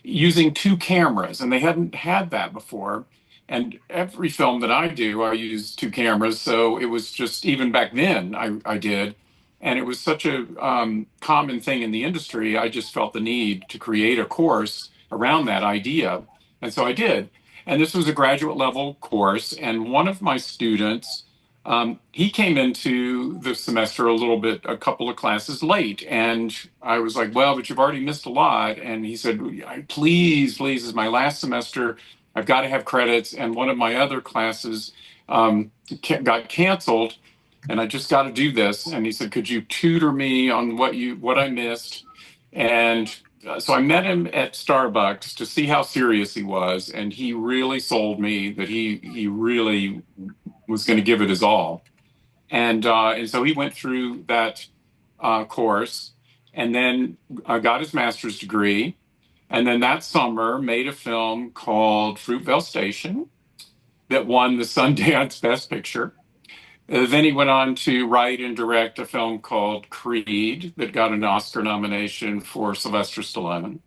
using two cameras, and they hadn't had that before. And every film that I do, I use two cameras. So it was just, even back then, I did. And it was such a common thing in the industry. I just felt the need to create a course around that idea. And so I did. And this was a graduate level course. And one of my students, he came into the semester a couple of classes late. And I was like, well, but you've already missed a lot. And he said, please, this is my last semester. I've got to have credits. And one of my other classes got canceled. And I just got to do this. And he said, could you tutor me on what I missed? And so I met him at Starbucks to see how serious he was. And he really sold me that he really was going to give it his all. And so he went through that course and then got his master's degree. And then that summer made a film called Fruitvale Station that won the Sundance Best Picture. Then he went on to write and direct a film called Creed that got an Oscar nomination for Sylvester Stallone.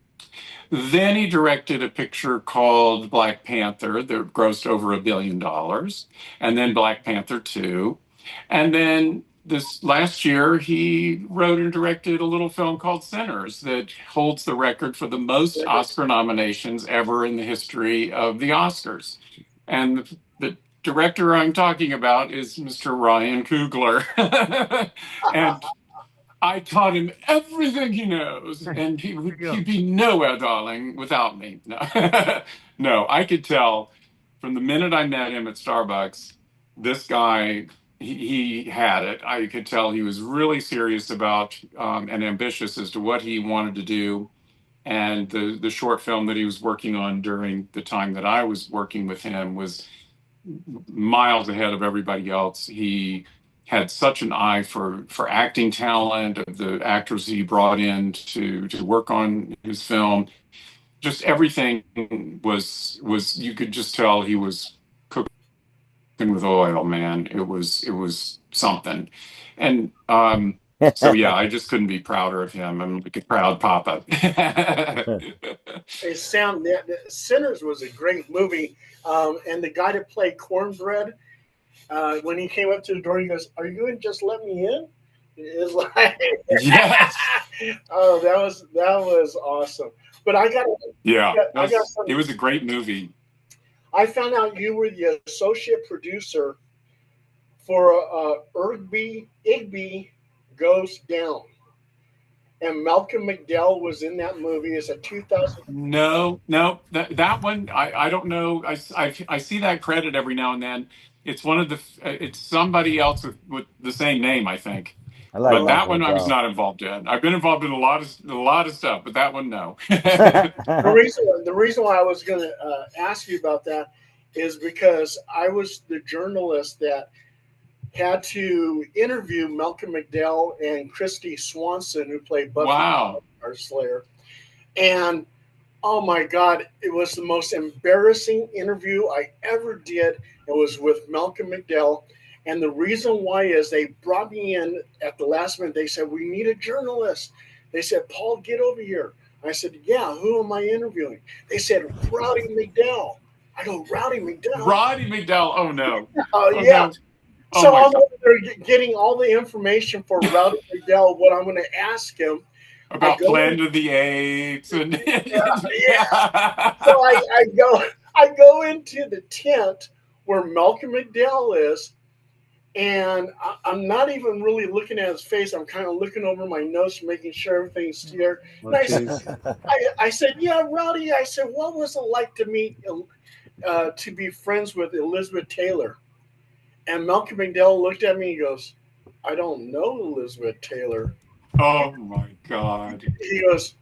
Then he directed a picture called Black Panther that grossed over $1 billion, and then Black Panther 2. And then this last year, he wrote and directed a little film called Sinners that holds the record for the most Oscar nominations ever in the history of the Oscars. And the director I'm talking about is Mr. Ryan Coogler. And I taught him everything he knows, and he'd be nowhere, darling, without me. No, no, I could tell from the minute I met him at Starbucks, this guy, he had it. I could tell he was really serious about and ambitious as to what he wanted to do. And the short film that he was working on during the time that I was working with him was miles ahead of everybody else. He had such an eye for acting talent of the actors he brought in to work on his film. Just everything was you could just tell he was cooking with oil, man. It was something. And so yeah, I just couldn't be prouder of him. I'm like a proud papa. Hey, Sam, Sinners was a great movie. And the guy that played Cornbread, when he came up to the door, he goes, "Are you going to just let me in?" It's like, Yes. oh, that was awesome. But Yeah, I got it something. was a great movie. I found out you were the associate producer for Igby Goes Down, and Malcolm McDowell was in that movie. It's a 2000. No, no, that one I don't know. I see that credit every now and then. It's one of the it's somebody else with the same name, I think. I like But that Malcolm one I was McDowell. not involved in. I've been involved in a lot of stuff, but that one no. The reason why I was going to ask you about that is because I was the journalist that had to interview Malcolm McDowell and Christy Swanson, who played Buffy Wow. our Slayer. And oh my God, it was the most embarrassing interview I ever did. It was with Malcolm McDowell. And the reason why is they brought me in at the last minute. They said, "We need a journalist." They said, "Paul, get over here." I said, "Yeah, who am I interviewing?" They said, "Rowdy McDowell." I go, "Rowdy McDowell?" Roddy McDowell. Oh no. Oh, Oh yeah. no. Oh So my I'm God. over there getting all the information for Rowdy McDowell, what I'm going to ask him. I About go in, Planet of the Apes and yeah. So I go into the tent where Malcolm McDowell is, and I'm not even really looking at his face. I'm kind of looking over my notes, making sure everything's here. And I said, "Yeah, Rowdy." I said, "What was it like to meet, to be friends with Elizabeth Taylor?" And Malcolm McDowell looked at me and goes, "I don't know Elizabeth Taylor." Oh my God. He goes,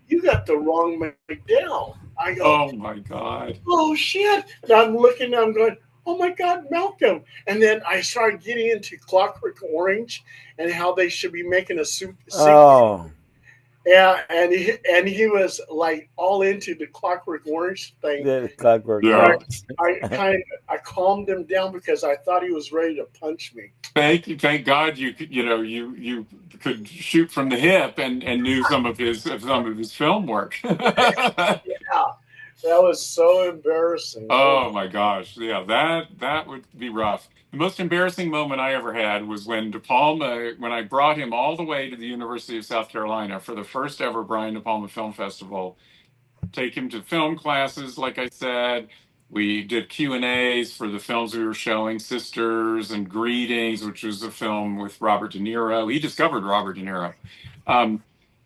"You got the wrong McDowell." I go, Oh my God. "Oh shit!" And I'm looking, I'm going, "Oh my God, Malcolm!" And then I started getting into Clockwork Orange and how they should be making a sequel. Oh, Yeah, and he was like all into the Clockwork Orange thing. the Clockwork But Yeah. Orange. I calmed him down because I thought he was ready to punch me. Thank God you could shoot from the hip and knew some of his film work. Yeah, that was so embarrassing. Oh my gosh, yeah, that would be rough. The most embarrassing moment I ever had was when De Palma, when I brought him all the way to the University of South Carolina for the first ever Brian De Palma Film Festival. Take him to film classes, like I said. We did Q&As for the films we were showing, Sisters and Greetings, which was a film with Robert De Niro. He discovered Robert De Niro.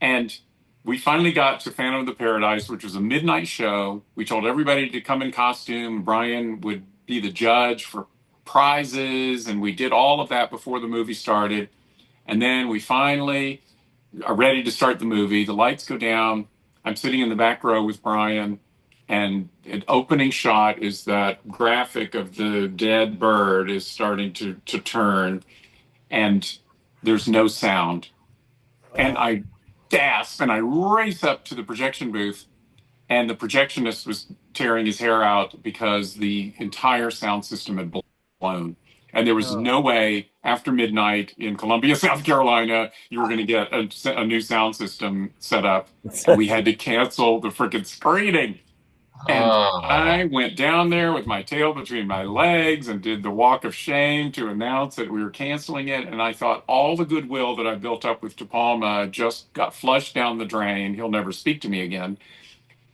And we finally got to Phantom of the Paradise, which was a midnight show. We told everybody to come in costume. Brian would be the judge for prizes, and we did all of that before the movie started. And then we finally are ready to start the movie. The lights go down. I'm sitting in the back row with Brian, and an opening shot is that graphic of the dead bird is starting to turn, and there's no sound. And I gasp and I race up to the projection booth, and the projectionist was tearing his hair out because the entire sound system had blown. And there was no way after midnight in Columbia, South Carolina, you were going to get a new sound system set up. And we had to cancel the freaking screening. And I went down there with my tail between my legs and did the walk of shame to announce that we were canceling it. And I thought all the goodwill that I built up with De Palma just got flushed down the drain. He'll never speak to me again.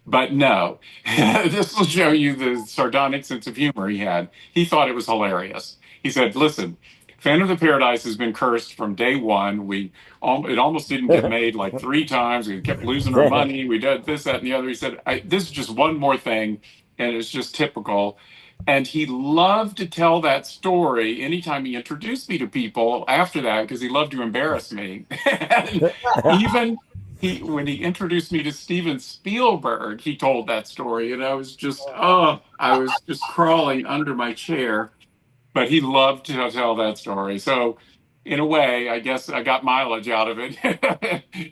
But no, this will show you the sardonic sense of humor he had. He thought it was hilarious. He said, listen, Phantom of the Paradise has been cursed from day one. It almost didn't get made like 3 times. We kept losing our money. We did this, that, and the other. He said, this is just one more thing, and it's just typical. And he loved to tell that story anytime he introduced me to people after that, because he loved to embarrass me. Even when he introduced me to Steven Spielberg, he told that story, and I was just crawling under my chair. But he loved to tell that story. So, in a way, I guess I got mileage out of it,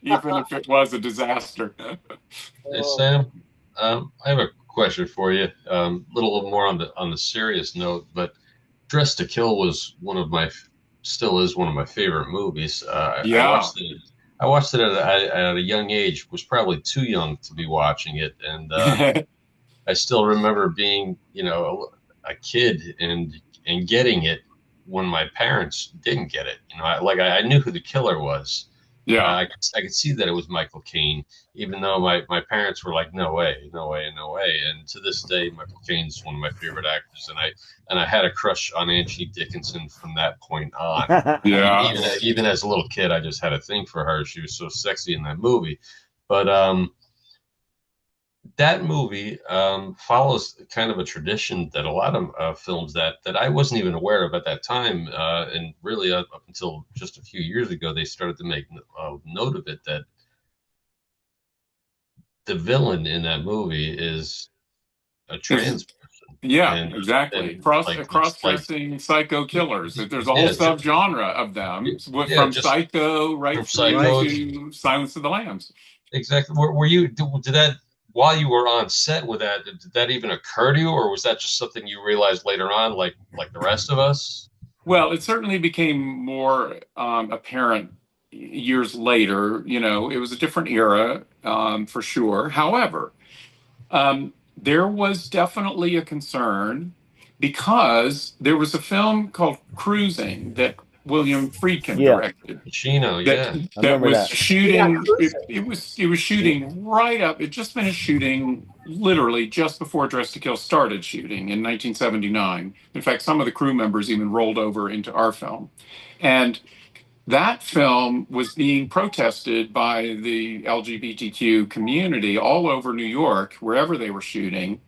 even if it was a disaster. Hey Sam, I have a question for you. A little more on the serious note, but Dress to Kill was still is one of my favorite movies. Yeah. I watched it at a young age. Was probably too young to be watching it, and I still remember being, a kid and getting it when my parents didn't get it. I knew who the killer was. Yeah. I could see that it was Michael Caine, even though my parents were like, no way, no way, no way. And to this day, Michael Caine's one of my favorite actors, and I had a crush on Angie Dickinson from that point on. Yeah. Even as a little kid, I just had a thing for her. She was so sexy in that movie. But that movie follows kind of a tradition that a lot of films that I wasn't even aware of at that time, and really up until just a few years ago, they started to make note of it, that the villain in that movie is a trans person. Yeah, and, exactly. and Cross-dressing psycho killers. There's a whole subgenre of them, from Psycho right through to Silence of the Lambs. Exactly. Were you, did that, while you were on set with that, did that even occur to you, or was that just something you realized later on, like the rest of us? Well, it certainly became more apparent years later. It was a different era, for sure. However, there was definitely a concern, because there was a film called Cruising that William Friedkin directed. Pacino, that was shooting. It was shooting right up. It just finished shooting literally just before Dress to Kill started shooting in 1979. In fact, some of the crew members even rolled over into our film, and that film was being protested by the LGBTQ community all over New York, wherever they were shooting.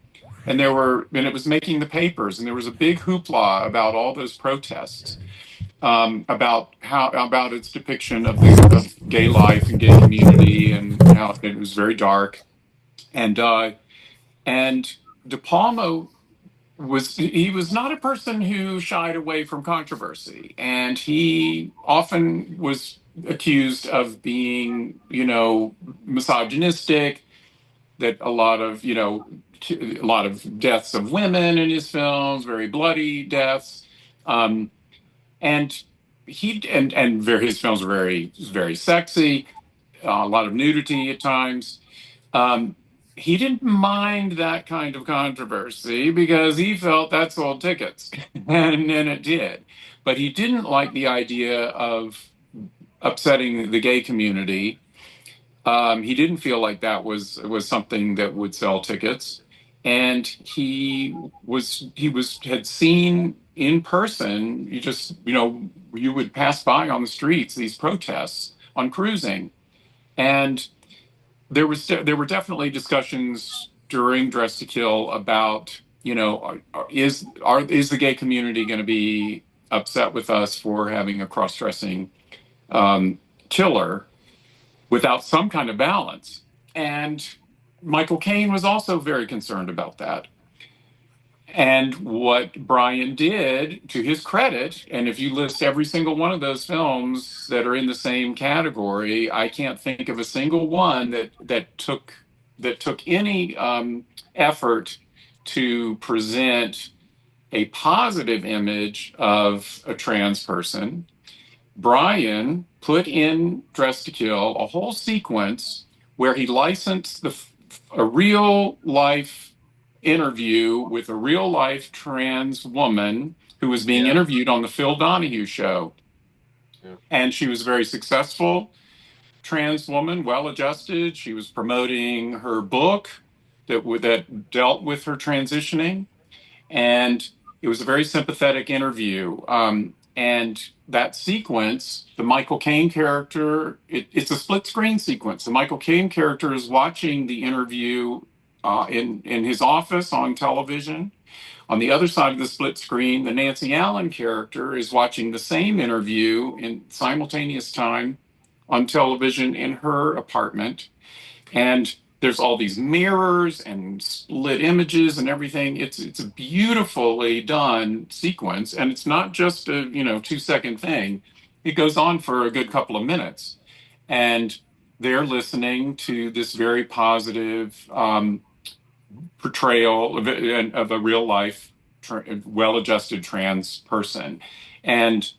And it was making the papers, and there was a big hoopla about all those protests, about its depiction of gay life and gay community, and how it was very dark. And De Palma was not a person who shied away from controversy, and he often was accused of being, misogynistic, that a lot of deaths of women in his films, very bloody deaths, and his films were very, very sexy, a lot of nudity at times. He didn't mind that kind of controversy because he felt that sold tickets, and it did. But he didn't like the idea of upsetting the gay community. He didn't feel like that was something that would sell tickets, and he had seen in person. You would pass by on the streets these protests on Cruising, and there were definitely discussions during Dress to Kill about, is the gay community going to be upset with us for having a cross-dressing killer without some kind of balance? And Michael Caine was also very concerned about that. And what Brian did, to his credit, and if you list every single one of those films that are in the same category, I can't think of a single one that took any effort to present a positive image of a trans person. Brian put in Dress to Kill a whole sequence where he licensed a real life interview with a real life trans woman who was being interviewed on the Phil Donahue show. Yeah. And she was a very successful trans woman, well adjusted. She was promoting her book that dealt with her transitioning. And it was a very sympathetic interview. And that sequence, the Michael Caine character, it's a split screen sequence. The Michael Caine character is watching the interview in his office on television. On the other side of the split screen, the Nancy Allen character is watching the same interview in simultaneous time on television in her apartment. And there's all these mirrors and split images and everything. It's a beautifully done sequence, and it's not just a 2-second thing. It goes on for a good couple of minutes, and they're listening to this very positive portrayal of a real life, well-adjusted trans person, and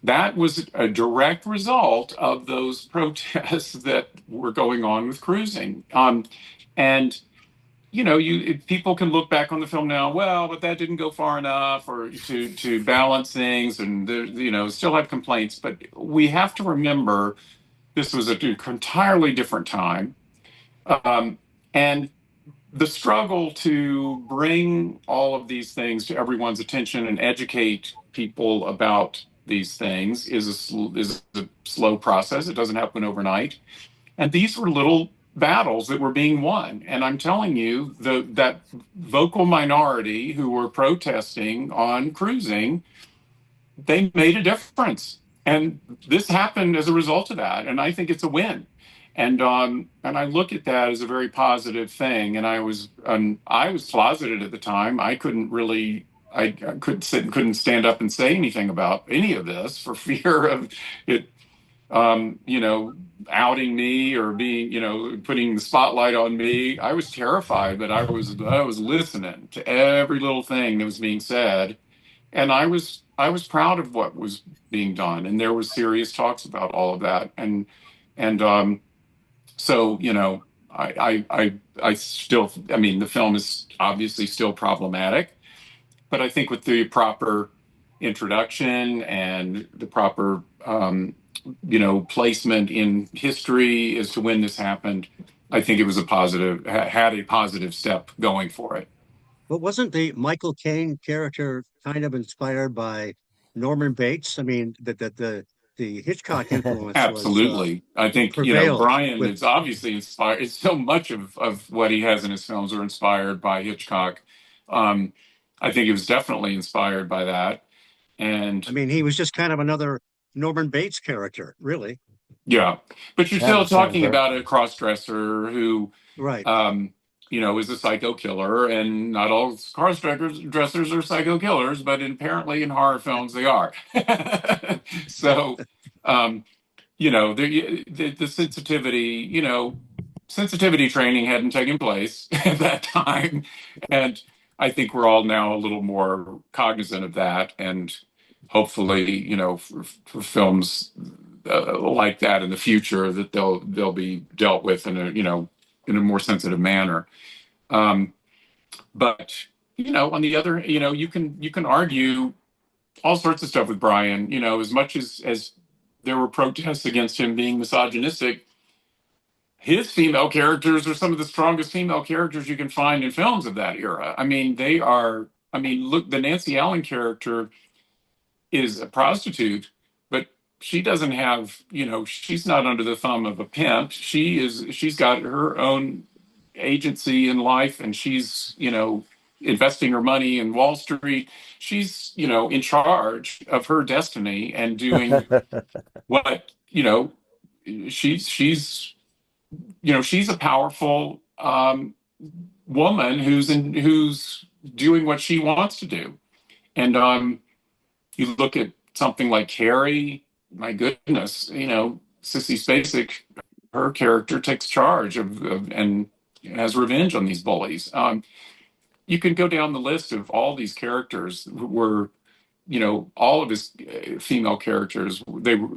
that was a direct result of those protests that were going on with cruising. And people can look back on the film now, well, but that didn't go far enough, or to balance things, and still have complaints. But we have to remember this was an entirely different time, and the struggle to bring all of these things to everyone's attention and educate people about these things is a slow process. It doesn't happen overnight. And these were little battles that were being won. And I'm telling you, that vocal minority who were protesting on cruising, they made a difference. And this happened as a result of that. And I think it's a win. And I look at that as a very positive thing. And I was closeted at the time. I couldn't stand up and say anything about any of this for fear of it, outing me or being, putting the spotlight on me. I was terrified, but I was listening to every little thing that was being said, and I was proud of what was being done. And there was serious talks about all of that, and so, I still, the film is obviously still problematic, but I think with the proper introduction and the proper, placement in history as to when this happened, I think it was had a positive step going for it. But wasn't the Michael Caine character kind of inspired by Norman Bates? I mean, the Hitchcock influence absolutely. I think Brian is obviously inspired. It's so much of what he has in his films are inspired by Hitchcock. I think he was definitely inspired by that. And he was just kind of another Norman Bates character, really. Yeah, but you're still talking about a cross-dresser who, right? Is a psycho killer, and not all cross-dressers are psycho killers, but apparently in horror films they are. So, the sensitivity training hadn't taken place at that time, and I think we're all now a little more cognizant of that, and hopefully, for films like that in the future, that they'll be dealt with in a more sensitive manner. But on the other, you can argue all sorts of stuff with Brian. As much as there were protests against him being misogynistic, his female characters are some of the strongest female characters you can find in films of that era. They are. Look, the Nancy Allen character is a prostitute, but she doesn't have, she's not under the thumb of a pimp. She's got her own agency in life, and she's, investing her money in Wall Street. She's, in charge of her destiny and doing what, she's a powerful woman who's doing what she wants to do. And you look at something like Carrie, my goodness, Sissy Spacek, her character takes charge of and has revenge on these bullies. you can go down the list of all these characters who were, all of his female characters. They were,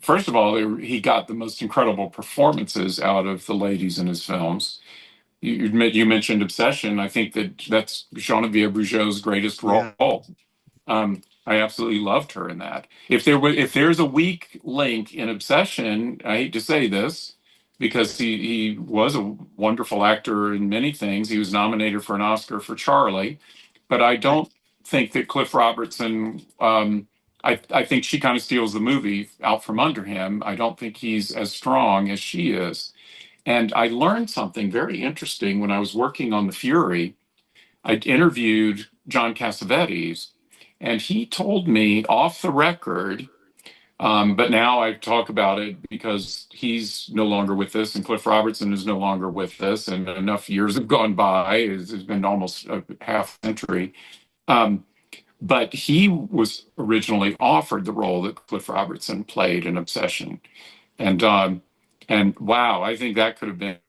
first of all, he got the most incredible performances out of the ladies in his films. You mentioned Obsession. I think that's Geneviève Bujold's greatest Yeah. role. I absolutely loved her in that. If there's a weak link in Obsession, I hate to say this, because he was a wonderful actor in many things. He was nominated for an Oscar for Charlie, but I Right. don't think that Cliff Robertson. I think she kind of steals the movie out from under him. I don't think he's as strong as she is. And I learned something very interesting when I was working on The Fury. I interviewed John Cassavetes, and he told me off the record, but now I talk about it because he's no longer with us, and Cliff Robertson is no longer with us, and enough years have gone by. It's been almost a half century. Um, but he was originally offered the role that Cliff Robertson played in Obsession, and wow, I think that could have been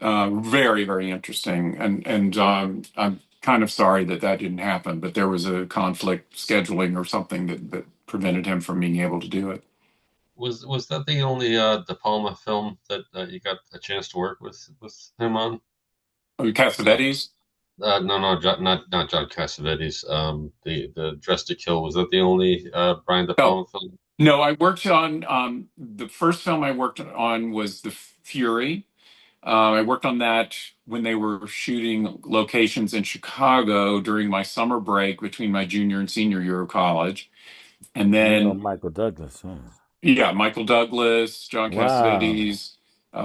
very, very interesting. And I'm kind of sorry that that didn't happen, but there was a conflict scheduling or something that prevented him from being able to do it. Was that the only De Palma film that you got a chance to work with him on? Oh, Cassavetes? Not John Cassavetes. The Dress to Kill, was that the only Brian De No, Palma film? no. I worked on the first film I worked on was The Fury. I worked on that when they were shooting locations in Chicago during my summer break between my junior and senior year of college. And You know then, Michael Douglas, huh? yeah, Michael Douglas, John Wow. Cassavetes.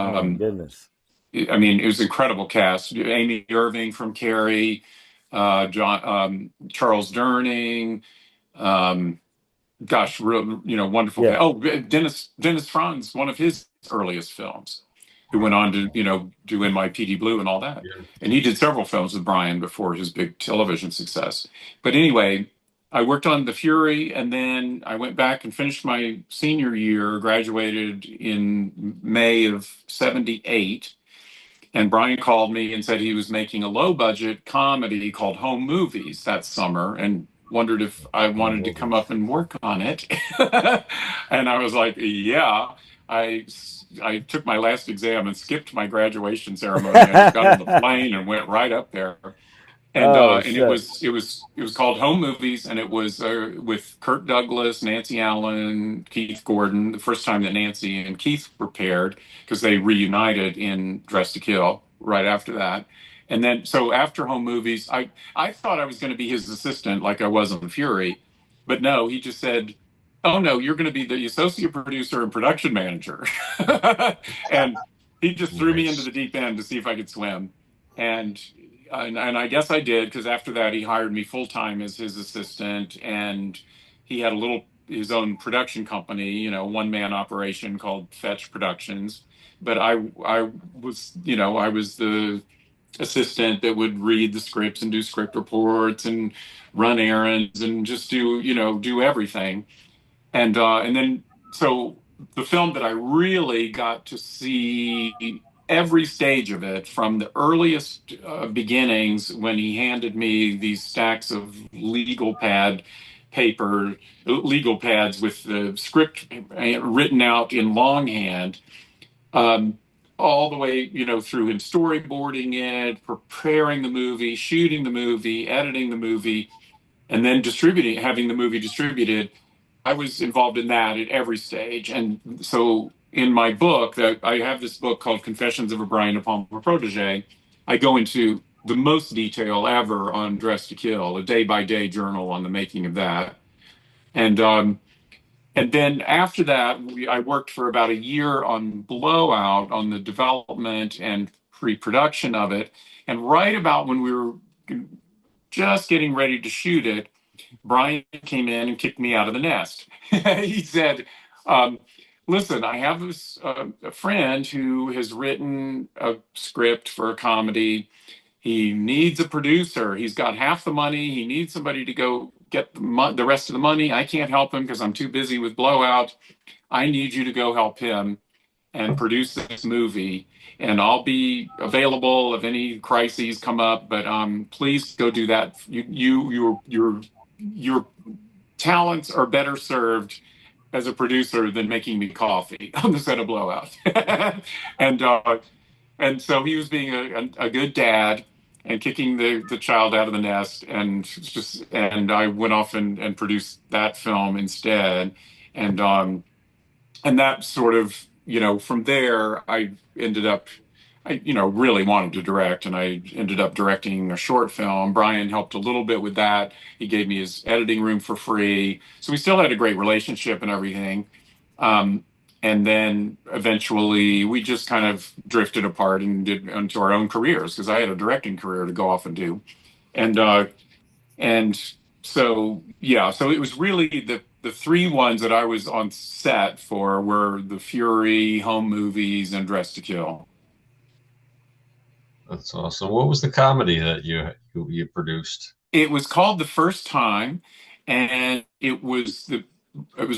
Oh my Um, goodness. I mean, it was an incredible cast. Amy Irving from Carrie, Charles Durning, um, gosh, real, wonderful. Yeah. Oh, Dennis Franz, one of his earliest films, who went on to, do NYPD Blue and all that. Yeah. And he did several films with Brian before his big television success. But anyway, I worked on The Fury, and then I went back and finished my senior year, graduated in May of '78. And Brian called me and said he was making a low budget comedy called Home Movies that summer and wondered if I Oh, wanted to come movies. up and work on it. And I was like, yeah. I I took my last exam and skipped my graduation ceremony. I just got on the plane and went right up there. Oh And it shucks. was called Home Movies, and it was with Kirk Douglas, Nancy Allen, Keith Gordon. The first time that Nancy and Keith were paired, because they reunited in Dress to Kill right after that. And then so after Home Movies, I thought I was going to be his assistant like I was on Fury, but no, he just said, "Oh no, you're going to be the associate producer and production manager," and he just threw me into Nice. the deep end to see if I could swim. And and I guess I did, because after that he hired me full time as his assistant, and he had his own production company, one man operation called Fetch Productions. But I was I was the assistant that would read the scripts and do script reports and run errands and just do everything. And then so the film that I really got to see every stage of it, from the earliest beginnings when he handed me these stacks of legal pads with the script written out in longhand, um, all the way, through him storyboarding it, preparing the movie, shooting the movie, editing the movie, and then having the movie distributed. I was involved in that at every stage. And so in my book, that I have this book called Confessions of a Brian De Palma Protege, I go into the most detail ever on Dress to Kill, a day by day journal on the making of that. And and then after that, I worked for about a year on Blowout, on the development and pre-production of it. And right about when we were just getting ready to shoot it, Brian came in and kicked me out of the nest. He said, um, "Listen, I have a friend who has written a script for a comedy. He needs a producer. He's got half the money. He needs somebody to go get the rest of the money. I can't help him because I'm too busy with Blowout. I need you to go help him." and produce this movie. And I'll be available if any crises come up. But please go do that. Your talents are better served as a producer than making me coffee on the set of Blowout. and and so he was being a good dad and kicking the child out of the nest, and I went off and produced that film instead. And that sort of, from there I ended up, I really wanted to direct, and I ended up directing a short film. Brian helped a little bit with that. He gave me his editing room for free, so we still had a great relationship and everything. And then eventually we just kind of drifted apart and did into our own careers, because I had a directing career to go off and do. And so, yeah, so it was really the three ones that I was on set for were The Fury, Home Movies, and Dress to Kill. That's awesome. What was the comedy that you produced? It was called The First Time, and it was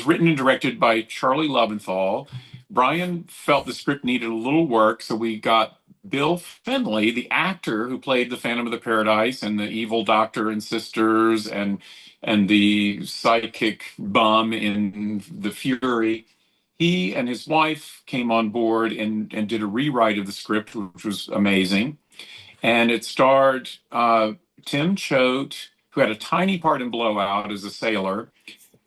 written and directed by Charlie Lobenthal. Brian felt the script needed a little work, so we got Bill Finley, the actor who played the Phantom of the Paradise and the evil doctor and sisters, and the psychic bum in The Fury. He and his wife came on board and did a rewrite of the script, which was amazing. And it starred Tim Choate, who had a tiny part in Blowout as a sailor.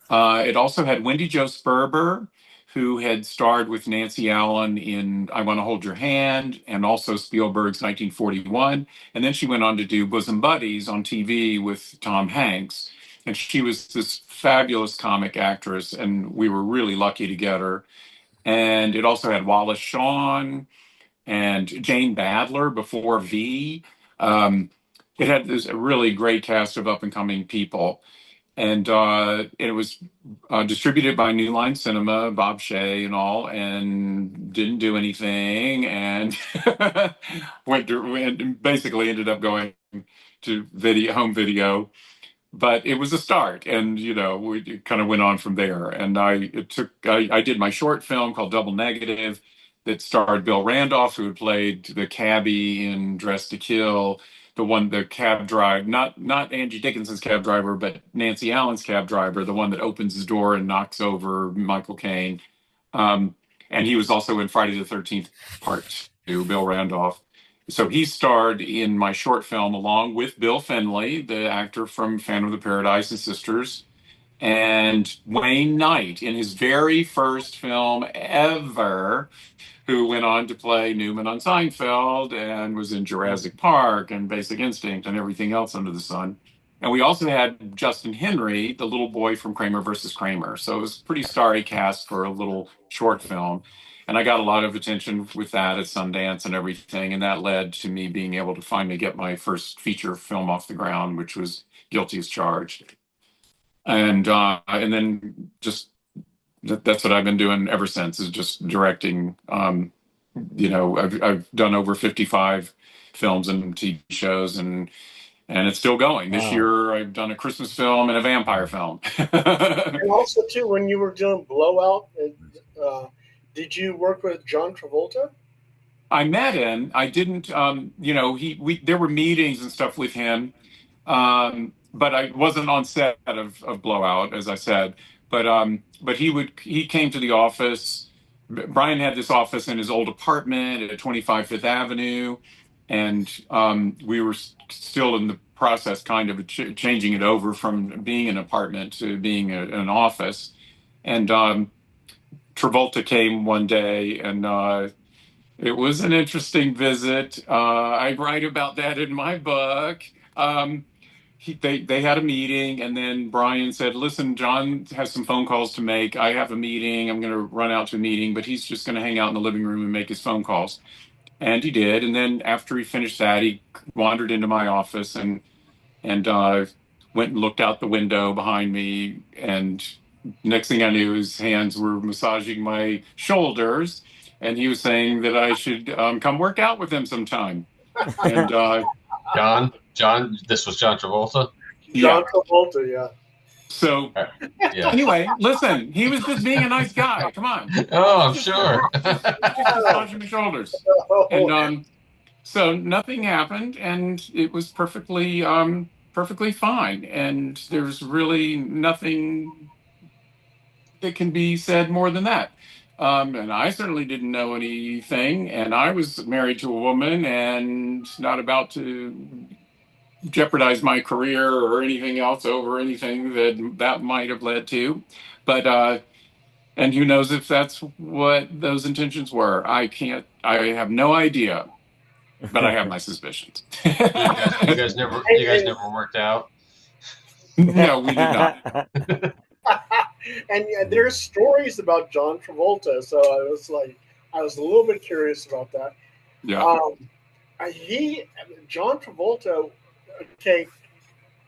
It also had Wendy Jo Sperber, who had starred with Nancy Allen in I Want to Hold Your Hand, and also Spielberg's 1941. And then she went on to do Bosom Buddies on TV with Tom Hanks. And she was this fabulous comic actress, and we were really lucky to get her. And it also had Wallace Shawn and Jane Badler before V. It had this really great cast of up-and-coming people. And it was distributed by New Line Cinema, Bob Shea and all, and didn't do anything, and basically ended up going to home video. But it was a start, and we kind of went on from there. And I did my short film called Double Negative that starred Bill Randolph, who had played the cabbie in Dress to Kill, the cab driver, not Angie Dickinson's cab driver, but Nancy Allen's cab driver, the one that opens his door and knocks over Michael Caine. And he was also in Friday the 13th Part 2, Bill Randolph. So he starred in my short film along with Bill Finley, the actor from Phantom of the Paradise and Sisters, and Wayne Knight in his very first film ever, who went on to play Newman on Seinfeld and was in Jurassic Park and Basic Instinct and everything else under the sun. And we also had Justin Henry, the little boy from Kramer versus Kramer. So it was a pretty starry cast for a little short film. And I got a lot of attention with that at Sundance and everything. And that led to me being able to finally get my first feature film off the ground, which was Guilty as Charged. And then just that's what I've been doing ever since, is just directing. I've done over 55 films and TV shows, and it's still going. This year I've done a Christmas film and a vampire film. And also too, when you were doing Blowout, did you work with John Travolta? I met him. I didn't. There were meetings and stuff with him, but I wasn't on set of Blowout, as I said. But he came to the office. Brian had this office in his old apartment at 25 Fifth Avenue, and we were still in the process kind of changing it over from being an apartment to being an office. And Travolta came one day, and it was an interesting visit. I write about that in my book. They had a meeting, and then Brian said, listen, John has some phone calls to make. I have a meeting. I'm going to run out to a meeting, but he's just going to hang out in the living room and make his phone calls. And he did. And then after he finished that, he wandered into my office and went and looked out the window behind me. And next thing I knew, his hands were massaging my shoulders. And he was saying that I should come work out with him sometime. And John, this was John Travolta? John Travolta, yeah. So Yeah. anyway, listen, he was just being a nice guy. Come on. Oh, I'm sure. Just massaging my shoulders. And so nothing happened, and it was perfectly fine. And there's really nothing that can be said more than that. And I certainly didn't know anything, and I was married to a woman and not about to jeopardize my career or anything else over anything that might have led to. But and who knows if that's what those intentions were? I have no idea, but I have my suspicions. You guys never worked out. No, we did not. And yeah, there's stories about John Travolta, so I was a little bit curious about that. Yeah. John Travolta. Okay,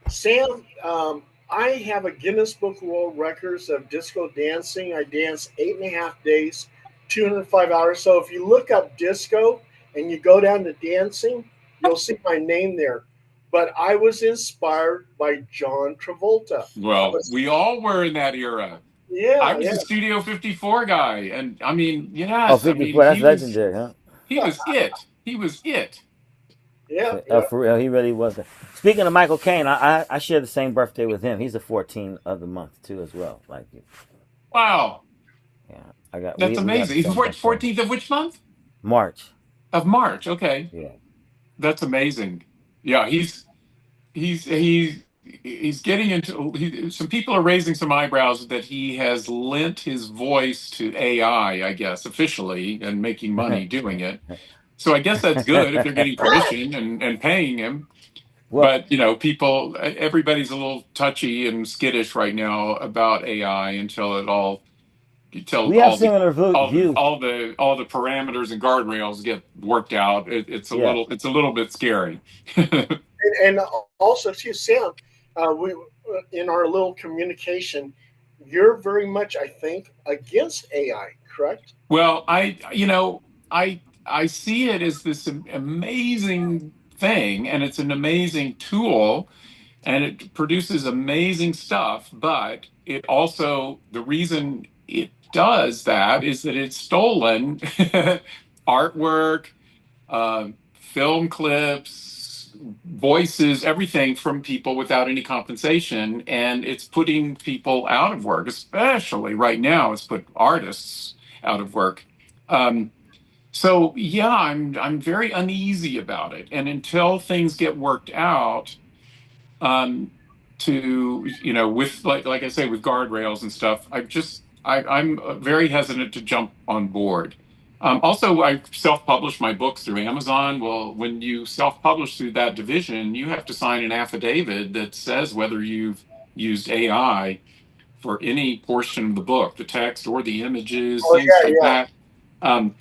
Sam. I have a Guinness Book of World Records of disco dancing. I danced 8.5 days, 205 hours. So if you look up disco and you go down to dancing, you'll see my name there. But I was inspired by John Travolta. Well, we all were in that era. Yeah, I was a Studio 54 guy, and I mean, yes, Oh, 54, that's legendary, huh? He was it. He was it. Yeah, for real, he really was. Speaking of Michael Caine, I share the same birthday with him. He's the 14th of the month too, as well. Like, wow, yeah, I got. That's amazing. He's 14th of which month? March. Of March. Okay. Yeah, that's amazing. Yeah, he's getting into. Some people are raising some eyebrows that he has lent his voice to AI, I guess, officially, and making money doing it. So I guess that's good if they're getting permission and paying him. Well, but everybody's a little touchy and skittish right now about AI until we have similar views. All the parameters and guardrails get worked out. It's a little bit scary. and also too, Sam, we in our little communication, you're very much, I think, against AI, correct? Well, I see it as this amazing thing, and it's an amazing tool, and it produces amazing stuff. But it also, the reason it does that is that it's stolen artwork, film clips, voices, everything from people without any compensation, and it's putting people out of work. Especially right now, it's put artists out of work. So yeah, I'm very uneasy about it, and until things get worked out, with like I say, with guardrails and stuff, I'm very hesitant to jump on board. Also, I self-publish my books through Amazon. Well, when you self-publish through that division, you have to sign an affidavit that says whether you've used AI for any portion of the book, the text or the images, things like that. I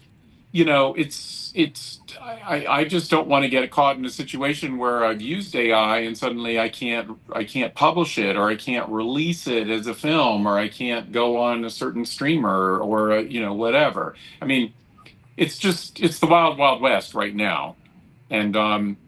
just don't want to get caught in a situation where I've used AI and suddenly I can't publish it, or I can't release it as a film, or I can't go on a certain streamer, or whatever. I mean, it's the wild, wild west right now, and I'm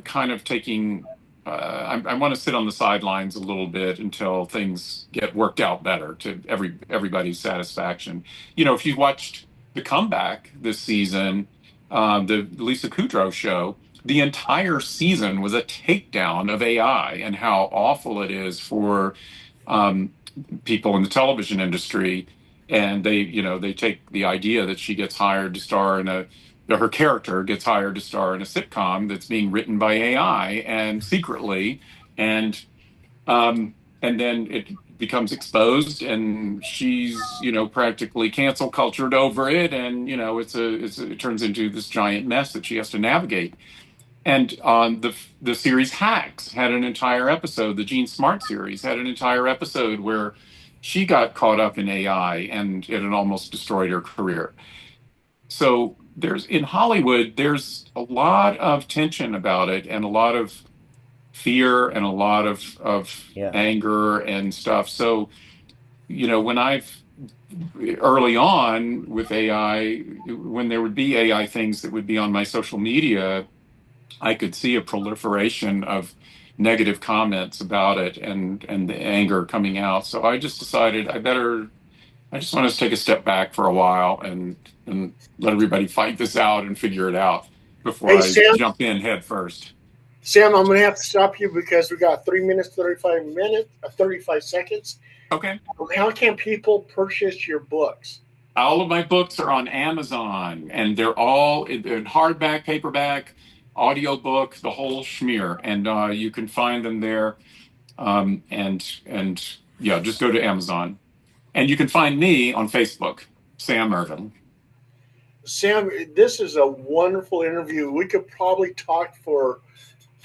kind of taking. I want to sit on the sidelines a little bit until things get worked out better to everybody's satisfaction. If you watched The Comeback this season, the Lisa Kudrow show, the entire season was a takedown of AI and how awful it is for people in the television industry. And they take the idea that she gets hired to star in her character gets hired to star in a sitcom that's being written by AI and secretly, and then it becomes exposed, and she's practically cancel cultured over it, and it turns into this giant mess that she has to navigate. And the series Hacks had an entire episode. The Gene Smart series had an entire episode where she got caught up in AI, and it had almost destroyed her career. So in Hollywood, there's a lot of tension about it, and a lot of fear, and a lot of anger and stuff. So, when early on with AI, when there would be AI things that would be on my social media, I could see a proliferation of negative comments about it and the anger coming out. So I just decided I just want to take a step back for a while and let everybody fight this out and figure it out before Hey, I Sam. jump in head first. Sam, I'm going to have to stop you because we got 3 minutes, 35 seconds. Okay. How can people purchase your books? All of my books are on Amazon, and they're all in hardback, paperback, audiobook, the whole schmear, and you can find them there. And yeah, just go to Amazon, and you can find me on Facebook, Sam Irvin. Sam, this is a wonderful interview. We could probably talk for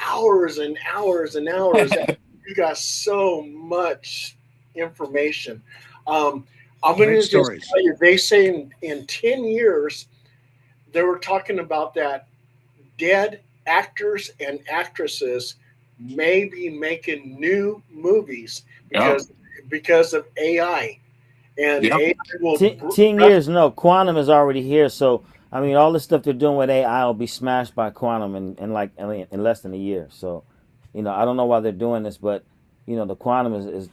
hours and hours and hours. You got so much information. I'm going to just tell you, they say in 10 years, they were talking about that dead actors and actresses may be making new movies because of AI. And AI will 10 years, no, quantum is already here. So, I mean, all the stuff they're doing with AI will be smashed by quantum in less than a year. So, you know, I don't know why they're doing this, but you know, the quantum is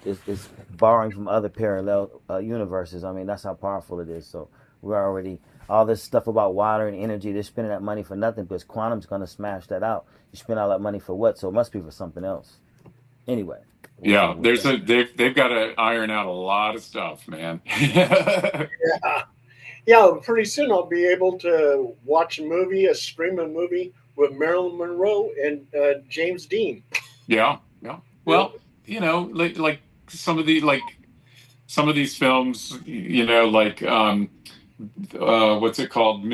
borrowing from other parallel universes. I mean, that's how powerful it is. So we're already, all this stuff about water and energy, they're spending that money for nothing because quantum's going to smash that out. You spend all that money for what? So it must be for something else. Anyway. Yeah, they've got to iron out a lot of stuff, man. Yeah, pretty soon I'll be able to watch a streaming movie with Marilyn Monroe and James Dean. Yeah. Well, you know, like some of these films, you know, like what's it called?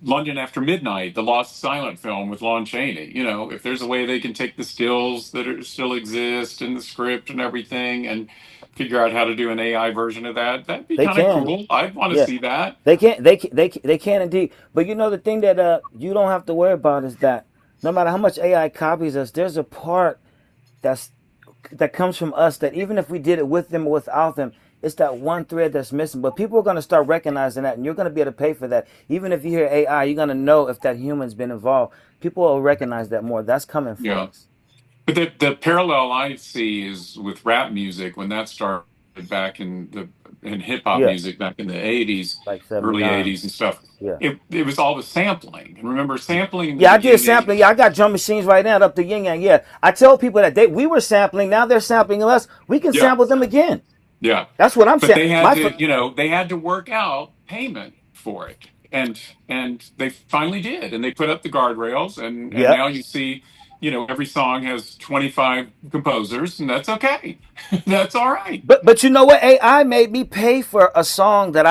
London After Midnight, the Lost Silent film with Lon Chaney. You know, if there's a way they can take the stills that still exist in the script and everything and figure out how to do an AI version of that, that'd be kind of cool. I'd want to see that. They can indeed. But you know, the thing that you don't have to worry about is that no matter how much AI copies us, there's a part that comes from us that even if we did it with them or without them, it's that one thread that's missing. But people are going to start recognizing that, and you're going to be able to pay for that. Even if you hear AI, you're going to know if that human's been involved. People will recognize that more. That's coming from us. But the parallel I see is with rap music when that started back in hip hop music back in the 80s, like early 80s and stuff. Yeah. It was all the sampling. And remember sampling? Yeah, I did sampling. Yeah, I got drum machines right now up to yin yang. Yeah. I tell people that we were sampling, now they're sampling us. We can sample them again. Yeah. That's what I'm saying. They had to work out payment for it. And they finally did. And they put up the guardrails and now you see, you know, every song has 25 composers, and that's okay. That's all right. But you know what? AI made me pay for a song that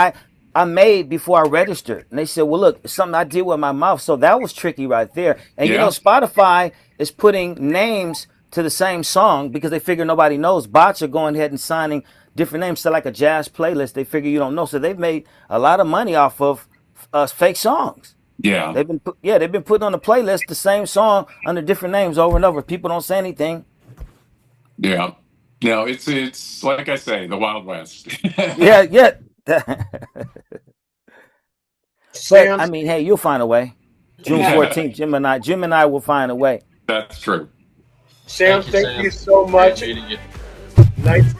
I made before I registered. And they said, well, look, it's something I did with my mouth. So that was tricky right there. And you know, Spotify is putting names to the same song because they figure nobody knows. Bots are going ahead and signing different names to like a jazz playlist. They figure you don't know. So they've made a lot of money off of fake songs. Yeah. They've been putting on the playlist the same song under different names over and over. People don't say anything. Yeah. No, it's like I say, the Wild West. yeah. But I mean, hey, you'll find a way. June 14th, Jim and I will find a way. That's true. Sam, thank you so much. Nice meeting you. Nice.